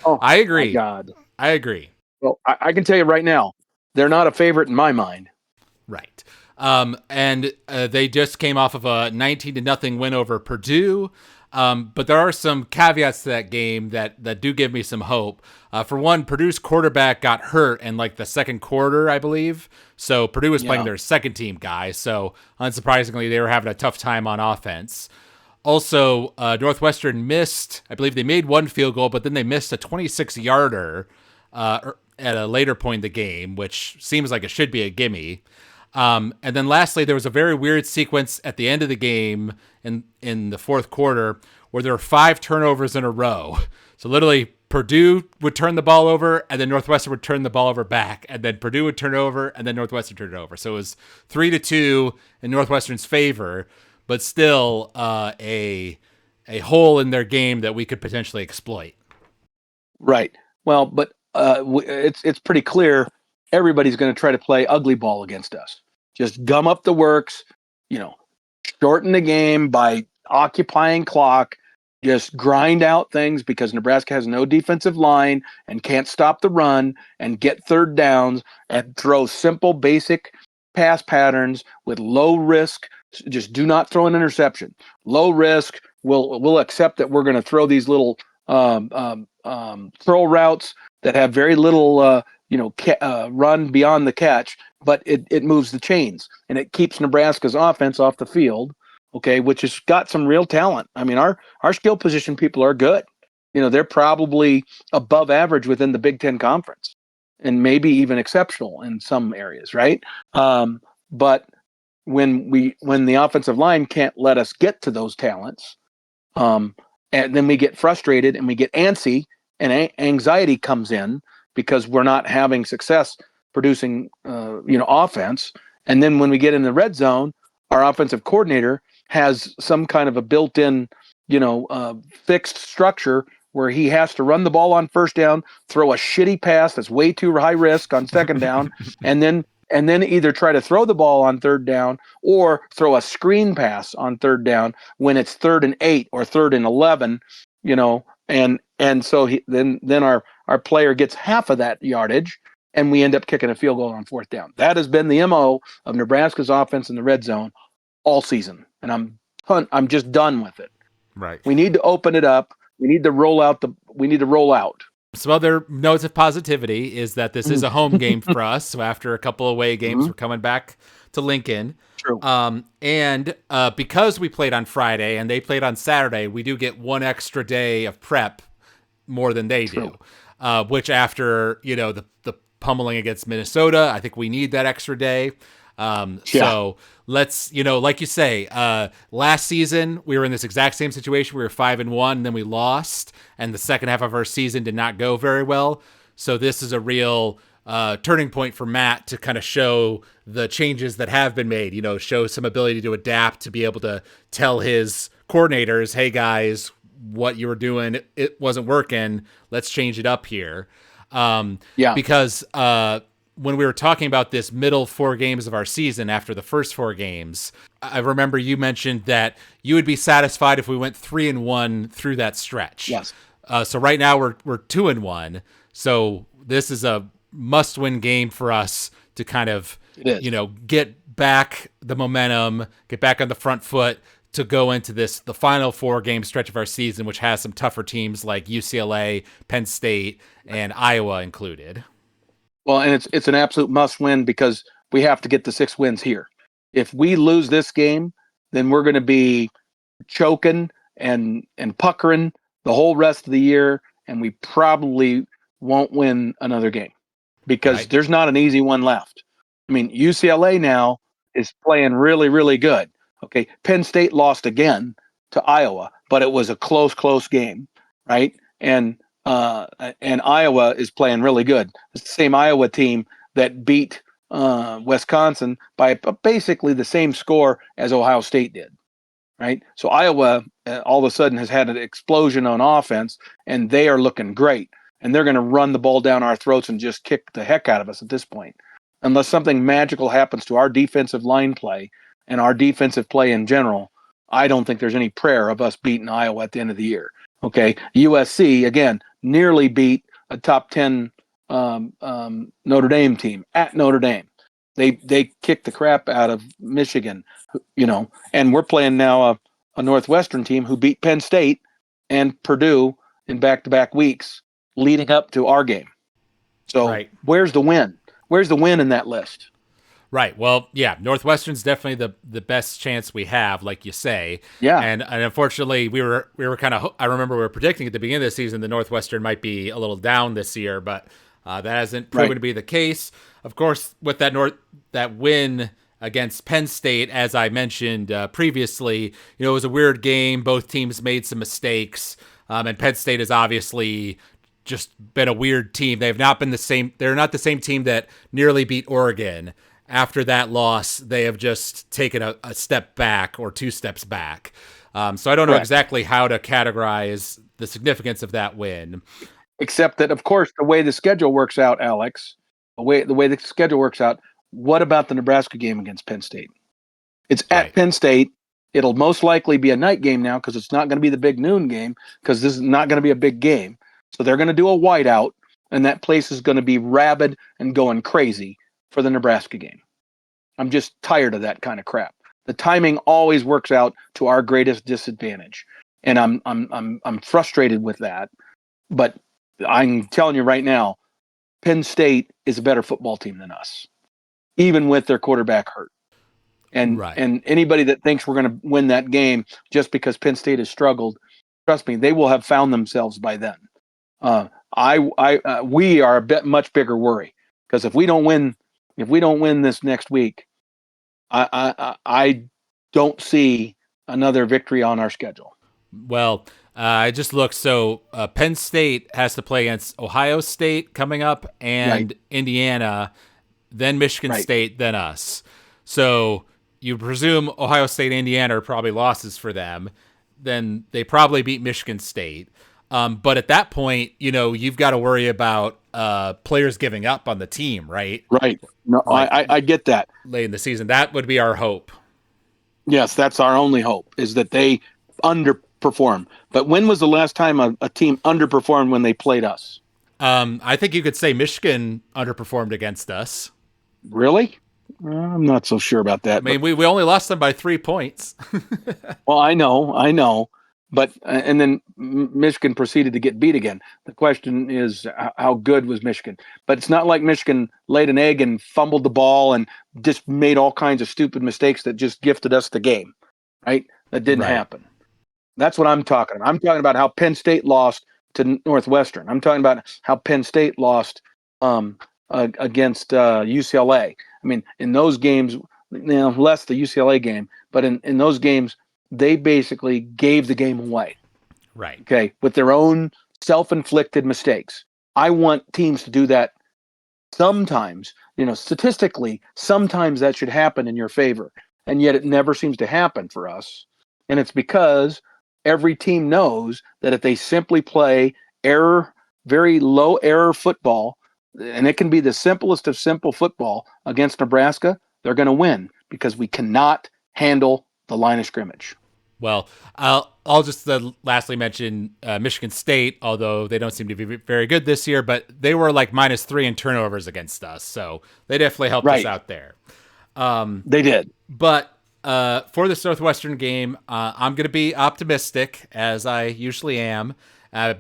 Oh, I agree. My God. I agree. Well, I can tell you right now, they're not a favorite in my mind. Right. And they just came off of a 19-0 win over Purdue. But there are some caveats to that game that do give me some hope. For one, Purdue's quarterback got hurt in like the second quarter, I believe. So Purdue was playing their second team guy. So unsurprisingly, they were having a tough time on offense. Also, Northwestern missed, I believe they made one field goal, but then they missed a 26-yarder at a later point in the game, which seems like it should be a gimme. And then lastly, there was a very weird sequence at the end of the game in the fourth quarter where there were 5 turnovers in a row. So literally Purdue would turn the ball over and then Northwestern would turn the ball over back, and then Purdue would turn it over and then Northwestern turned it over. So it was 3-2 in Northwestern's favor, but still a hole in their game that we could potentially exploit. Right. Well, but it's pretty clear everybody's going to try to play ugly ball against us. Just gum up the works, shorten the game by occupying clock, just grind out things because Nebraska has no defensive line and can't stop the run, and get third downs and throw simple, basic pass patterns with low risk. Just do not throw an interception. Low risk. We'll accept that we're going to throw these little throw routes that have very little run beyond the catch, but it moves the chains and it keeps Nebraska's offense off the field, okay, which has got some real talent. I mean, our skill position people are good. They're probably above average within the Big Ten Conference. and maybe even exceptional in some areas, right? But when the offensive line can't let us get to those talents, and then we get frustrated and we get antsy, and anxiety comes in because we're not having success producing offense. And then when we get in the red zone, our offensive coordinator has some kind of a built-in fixed structure where he has to run the ball on first down, throw a shitty pass that's way too high risk on second down, and then either try to throw the ball on third down or throw a screen pass on third down when it's 3rd and 8 or 3rd and 11, and so then our player gets half of that yardage, and we end up kicking a field goal on 4th down. That has been the MO of Nebraska's offense in the red zone all season, and I'm just done with it. Right. We need to open it up. We need to roll out. Some other notes of positivity is that this is a home game for us. So after a couple away games, we're coming back to Lincoln. True. And because we played on Friday and they played on Saturday, we do get one extra day of prep more than they do. Which after, the pummeling against Minnesota, I think we need that extra day. So let's, like you say, last season we were in this exact same situation. We were 5-1, and then we lost, and the second half of our season did not go very well. So this is a real turning point for Matt to kind of show the changes that have been made, show some ability to adapt, to be able to tell his coordinators, hey guys, what you were doing, it wasn't working. Let's change it up here. Because, when we were talking about this middle 4 games of our season after the first 4 games, I remember you mentioned that you would be satisfied if we went 3-1 through that stretch. Yes. So right now we're 2-1. So this is a must-win game for us to kind of, get back the momentum, get back on the front foot to go into the final 4-game stretch of our season, which has some tougher teams like UCLA, Penn State, and Iowa included. Well, and it's an absolute must win because we have to get the 6 wins here. If we lose this game, then we're going to be choking and puckering the whole rest of the year, and we probably won't win another game because there's not an easy one left. I mean, UCLA now is playing really, really good. Okay, Penn State lost again to Iowa, but it was a close game, right? And Iowa is playing really good. It's the same Iowa team that beat Wisconsin by basically the same score as Ohio State did, right? So Iowa all of a sudden has had an explosion on offense, and they are looking great. And they're going to run the ball down our throats and just kick the heck out of us at this point. Unless something magical happens to our defensive line play and our defensive play in general, I don't think there's any prayer of us beating Iowa at the end of the year. Okay, USC, again, nearly beat a top 10 Notre Dame team at Notre Dame. They kicked the crap out of Michigan, and we're playing now a Northwestern team who beat Penn State and Purdue in back-to-back weeks leading up to our game. So Where's the win? Where's the win in that list? Right. Well, yeah, Northwestern's definitely the best chance we have, like you say. Yeah. And unfortunately, we were kind of, I remember we were predicting at the beginning of the season the Northwestern might be a little down this year, but that hasn't proven to be the case. Of course, with that win against Penn State, as I mentioned previously, it was a weird game. Both teams made some mistakes, and Penn State has obviously just been a weird team. They've not been the same. They're not the same team that nearly beat Oregon. After that loss, they have just taken a step back or 2 steps back. So I don't know exactly how to categorize the significance of that win. Except that, of course, the way the schedule works out, Alex, the way the schedule works out, what about the Nebraska game against Penn State? It's at Penn State. It'll most likely be a night game now because it's not going to be the big noon game because this is not going to be a big game. So they're going to do a whiteout, and that place is going to be rabid and going crazy for the Nebraska game. I'm just tired of that kind of crap. The timing always works out to our greatest disadvantage, and I'm frustrated with that. But I'm telling you right now, Penn State is a better football team than us, even with their quarterback hurt. And anybody that thinks we're going to win that game just because Penn State has struggled, trust me, they will have found themselves by then. we are a bit much bigger worry, because if we don't win this next week, I don't see another victory on our schedule. Well, I just looked. So Penn State has to play against Ohio State coming up, and Right. Indiana, then Michigan Right. State, then us. So you presume Ohio State, Indiana are probably losses for them. Then they probably beat Michigan State. But at that point, you've got to worry about players giving up on the team, right? Right. No, Like I get that. late in the season. That would be our hope. Yes, that's our only hope, is that they underperform. But when was the last time a team underperformed when they played us? I think you could say Michigan underperformed against us. Really? I'm not so sure about I that. mean, we only lost them by 3 points. Well, I know, but and then Michigan proceeded to get beat again. The question is, how good was Michigan? But it's not like Michigan laid an egg and fumbled the ball and just made all kinds of stupid mistakes that just gifted us the game, right? That didn't Right. happen. That's what I'm talking about. I'm talking about how Penn State lost to Northwestern. I'm talking about how Penn State lost against UCLA. I mean, in those games, less the UCLA game, but in those games, they basically gave the game away. Right. Okay, with their own self-inflicted mistakes. I want teams to do that sometimes. Statistically, sometimes that should happen in your favor, and yet it never seems to happen for us. And it's because every team knows that if they simply play very low error football, and it can be the simplest of simple football against Nebraska, they're going to win, because we cannot handle the line of scrimmage. Well, I'll just lastly mention Michigan State, although they don't seem to be very good this year, but they were like -3 in turnovers against us, so they definitely helped us Right. out there. They did. But for this Northwestern game, I'm going to be optimistic, as I usually am,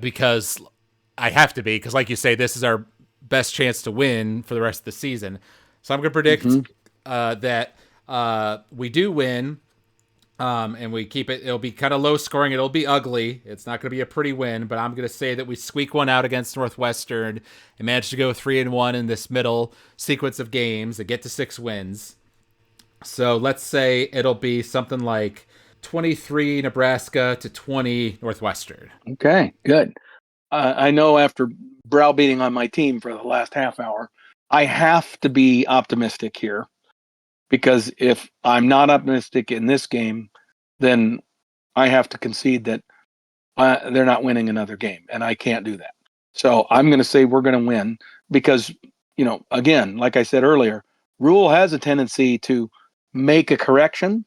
because I have to be, because like you say, this is our best chance to win for the rest of the season. So I'm going to predict that we do win, and we keep it. It'll be kind of low scoring. It'll be ugly. It's not going to be a pretty win, but I'm going to say that we squeak one out against Northwestern and manage to go 3-1 in this middle sequence of games and get to 6 wins. So let's say it'll be something like 23 Nebraska to 20 Northwestern. Okay, good. I know after browbeating on my team for the last half hour, I have to be optimistic here, because if I'm not optimistic in this game, then I have to concede that they're not winning another game, and I can't do that. So I'm going to say we're going to win, because, again, like I said earlier, Rhule has a tendency to make a correction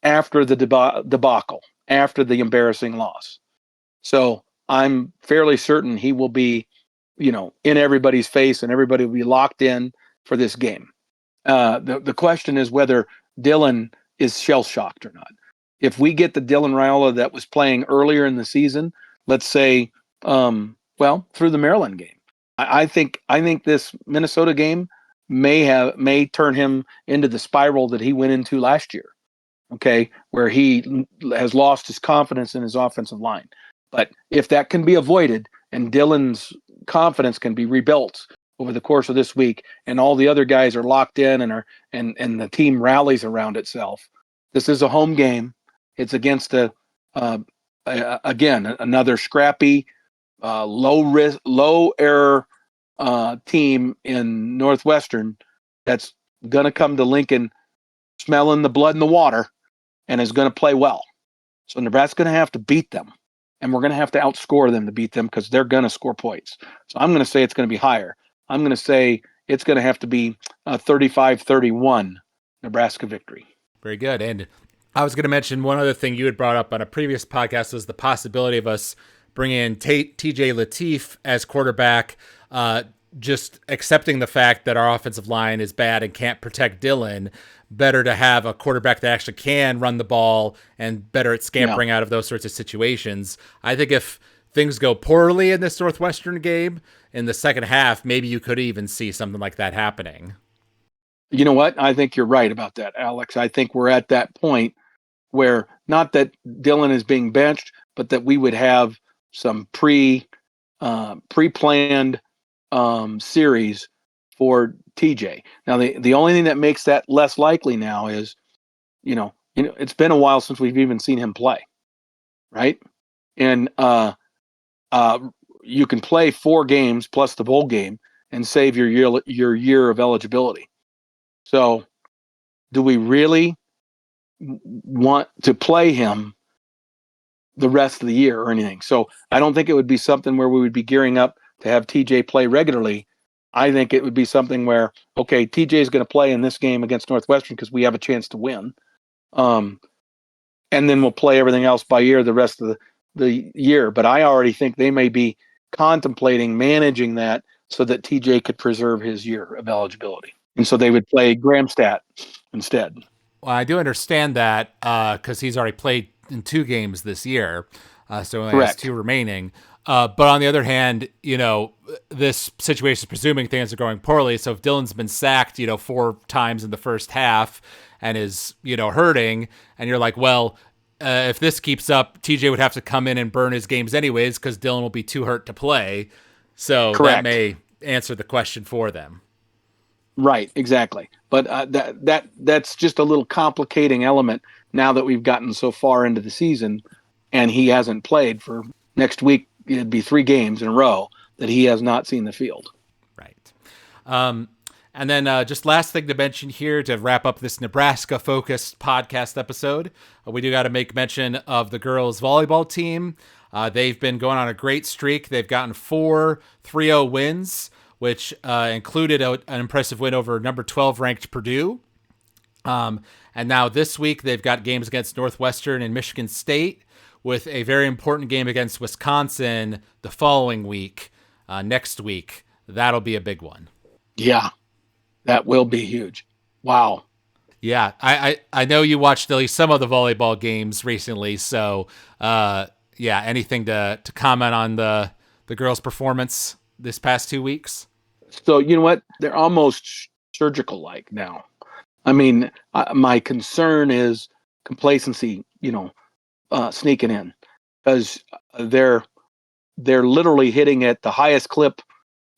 after the debacle, after the embarrassing loss. So I'm fairly certain he will be, in everybody's face, and everybody will be locked in for this game. The question is whether Dylan is shell shocked or not. If we get the Dylan Raiola that was playing earlier in the season, let's say, through the Maryland game, I think this Minnesota game may turn him into the spiral that he went into last year. Okay, where he has lost his confidence in his offensive line. But if that can be avoided, and Dylan's confidence can be rebuilt over the course of this week, and all the other guys are locked in and the team rallies around itself, this is a home game. It's against again, another scrappy, low risk, low error team in Northwestern that's going to come to Lincoln smelling the blood in the water and is going to play well. So Nebraska's going to have to beat them, and we're going to have to outscore them to beat them, because they're going to score points. So I'm going to say it's going to be higher. I'm going to say it's going to have to be a 35-31 Nebraska victory. Very good. And I was going to mention one other thing you had brought up on a previous podcast was the possibility of us bringing in TJ Lateef as quarterback, just accepting the fact that our offensive line is bad and can't protect Dylan. Better to have a quarterback that actually can run the ball and better at scampering out of those sorts of situations. I think if things go poorly in this Northwestern game in the second half, maybe you could even see something like that happening. You know what? I think you're right about that, Alex. I think we're at that point where, not that Dylan is being benched, but that we would have some pre-planned series for TJ. Now, the only thing that makes that less likely now is, it's been a while since we've even seen him play, right? And you can play 4 games plus the bowl game and save your year of eligibility. So, do we really want to play him the rest of the year or anything? So, I don't think it would be something where we would be gearing up to have TJ play regularly. I think it would be something where, okay, TJ is going to play in this game against Northwestern because we have a chance to win. And then we'll play everything else by ear the rest of the year. But I already think they may be contemplating managing that so that TJ could preserve his year of eligibility. And so they would play Gramstat instead. Well, I do understand that because he's already played in 2 games this year, so he only has Correct. 2 remaining. But on the other hand, this situation is presuming things are going poorly. So if Dylan's been sacked, 4 times in the first half and is, hurting, and you're like, well, if this keeps up, TJ would have to come in and burn his games anyways because Dylan will be too hurt to play. So Correct. that may answer the question for them. Right, exactly. But that's just a little complicating element now that we've gotten so far into the season and he hasn't played for next week. It'd be 3 games in a row that he has not seen the field. Right. And then just last thing to mention here to wrap up this Nebraska-focused podcast episode, we do got to make mention of the girls' volleyball team. They've been going on a great streak. They've gotten 4 3-0 wins, which included an impressive win over number 12 ranked Purdue. And now this week they've got games against Northwestern and Michigan State, with a very important game against Wisconsin the following week, next week. That'll be a big one. Yeah, that will be huge. Wow. Yeah, I know you watched at least some of the volleyball games recently, so anything to comment on the girls' performance this past 2 weeks? So, you know what? They're almost surgical-like now. I mean, my concern is complacency, sneaking in, because they're literally hitting at the highest clip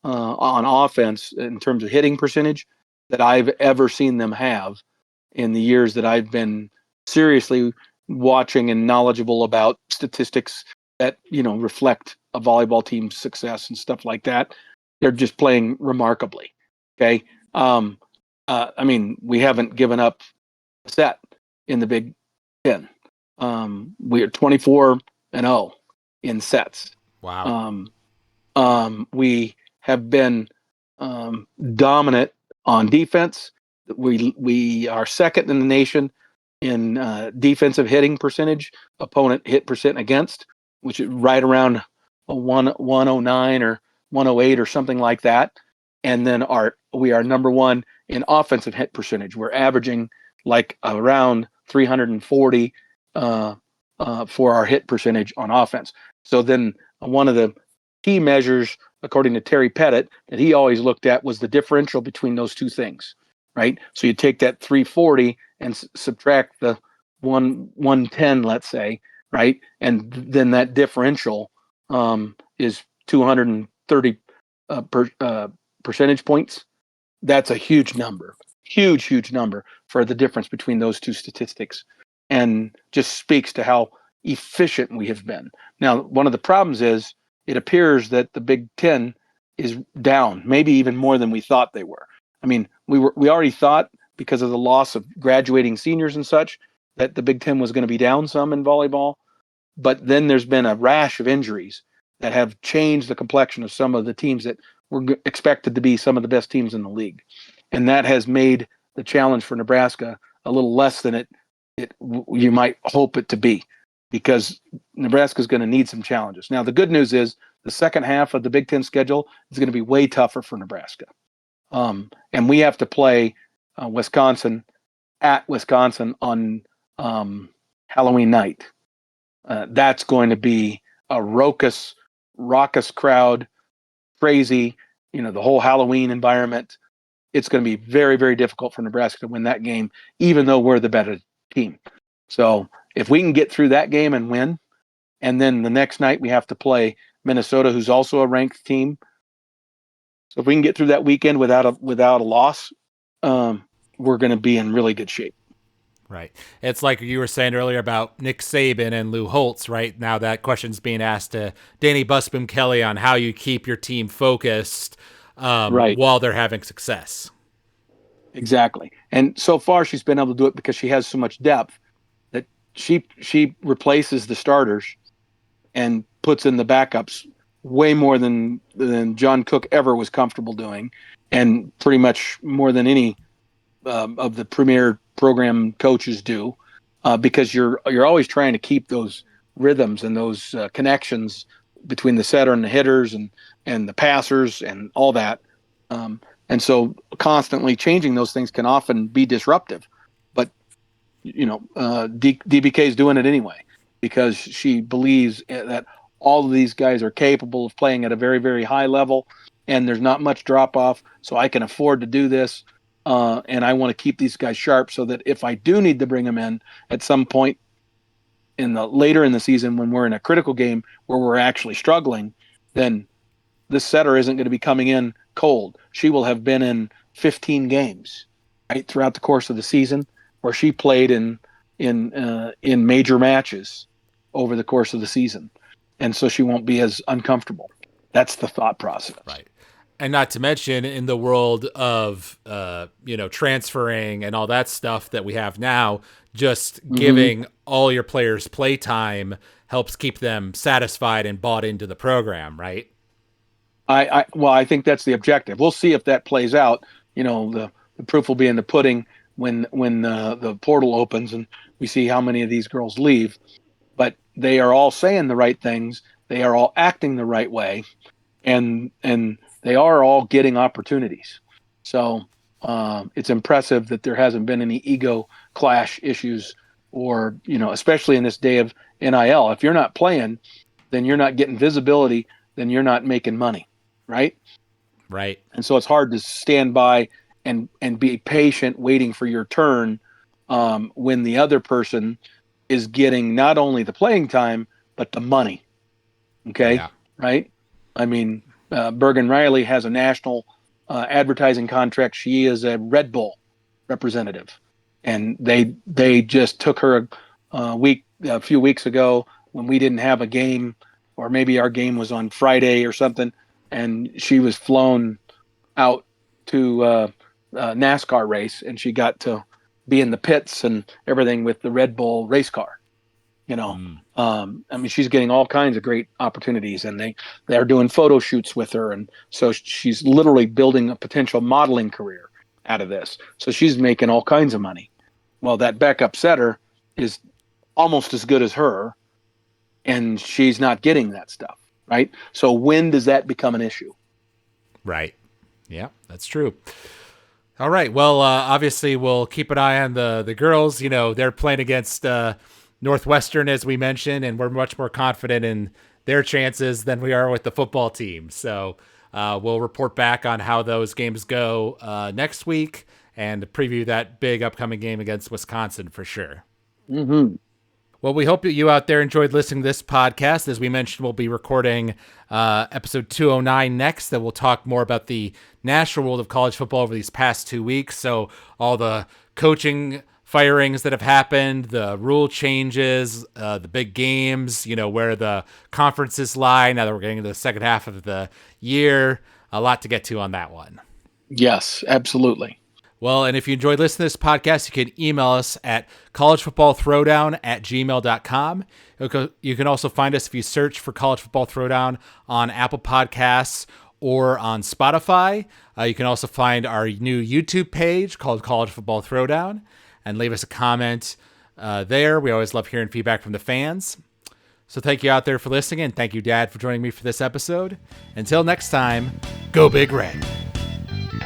on offense in terms of hitting percentage that I've ever seen them have in the years that I've been seriously watching and knowledgeable about statistics that reflect a volleyball team's success and stuff like that. They're just playing remarkably. Okay. I mean, we haven't given up a set in the Big Ten. We're 24-0 in sets. Wow. We have been dominant on defense. We are second in the nation in defensive hitting percentage, opponent hit percent against, which is right around a 109 or 108 or something like that. And then we are number 1 in offensive hit percentage. We're averaging like around 340 for our hit percentage on offense. So then one of the key measures, according to Terry Pettit, that he always looked at was the differential between those 2 things, right? So you take that 340 and subtract the 110, let's say, right? And then that differential is 230 percentage points. That's a huge number, huge number for the difference between those 2 statistics, and just speaks to how efficient we have been. Now, one of the problems is it appears that the Big Ten is down, maybe even more than we thought they were. I mean, we already thought, because of the loss of graduating seniors and such, that the Big Ten was going to be down some in volleyball. But then there's been a rash of injuries that have changed the complexion of some of the teams that were expected to be some of the best teams in the league. And that has made the challenge for Nebraska a little less than it you might hope it to be, because Nebraska is going to need some challenges. Now, the good news is the second half of the Big Ten schedule is going to be way tougher for Nebraska. And we have to play Wisconsin at Wisconsin on Halloween night. That's going to be a raucous crowd, crazy, the whole Halloween environment. It's going to be very, very difficult for Nebraska to win that game, even though we're the better team. So if we can get through that game and win, and then the next night we have to play Minnesota, who's also a ranked team. So if we can get through that weekend without a loss, we're going to be in really good shape. Right. It's like you were saying earlier about Nick Saban and Lou Holtz, right? Now that question's being asked to Danny Busboom Kelly on how you keep your team focused Right. while they're having success. Exactly. And so far she's been able to do it because she has so much depth that she replaces the starters and puts in the backups way more than John Cook ever was comfortable doing, and pretty much more than any of the premier program coaches do, because you're always trying to keep those rhythms and those connections between the setter and the hitters and the passers and all that. And so constantly changing those things can often be disruptive. But, DBK is doing it anyway because she believes that all of these guys are capable of playing at a very, very high level, and there's not much drop off. So I can afford to do this. And I want to keep these guys sharp so that if I do need to bring them in at some point later in the season when we're in a critical game where we're actually struggling, then this setter isn't going to be coming in cold. She will have been in 15 games, right, throughout the course of the season, where she played in major matches over the course of the season, and so she won't be as uncomfortable. That's the thought process. Right. And not to mention in the world of, transferring and all that stuff that we have now, just giving all your players play time helps keep them satisfied and bought into the program, right? I think that's the objective. We'll see if that plays out. The proof will be in the pudding when the portal opens and we see how many of these girls leave. But they are all saying the right things. They are all acting the right way, and they are all getting opportunities. So it's impressive that there hasn't been any ego clash issues, or especially in this day of NIL. If you're not playing, then you're not getting visibility. Then you're not making money. Right. And so it's hard to stand by and be patient waiting for your turn when the other person is getting not only the playing time, but the money. Okay. Yeah. Right. I mean, Bergen Riley has a national advertising contract. She is a Red Bull representative, and they just took her a few weeks ago when we didn't have a game, or maybe our game was on Friday or something. And she was flown out to a NASCAR race, and she got to be in the pits and everything with the Red Bull race car. She's getting all kinds of great opportunities, and they're doing photo shoots with her, and so she's literally building a potential modeling career out of this. So she's making all kinds of money. Well, that backup setter is almost as good as her, and she's not getting that stuff. Right. So when does that become an issue? Right. Yeah, that's true. All right. Well, obviously we'll keep an eye on the girls. They're playing against Northwestern, as we mentioned, and we're much more confident in their chances than we are with the football team. So we'll report back on how those games go next week and preview that big upcoming game against Wisconsin for sure. Mm-hmm. Well, we hope that you out there enjoyed listening to this podcast. As we mentioned, we'll be recording episode 209 next, that we'll talk more about the national world of college football over these past 2 weeks. So all the coaching firings that have happened, the rule changes, the big games, where the conferences lie now that we're getting into the second half of the year. A lot to get to on that one. Yes, absolutely. Well, and if you enjoyed listening to this podcast, you can email us at collegefootballthrowdown@gmail.com. You can also find us if you search for College Football Throwdown on Apple Podcasts or on Spotify. You can also find our new YouTube page called College Football Throwdown and leave us a comment there. We always love hearing feedback from the fans. So thank you out there for listening, and thank you, Dad, for joining me for this episode. Until next time, go Big Red.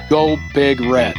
Go Big Red.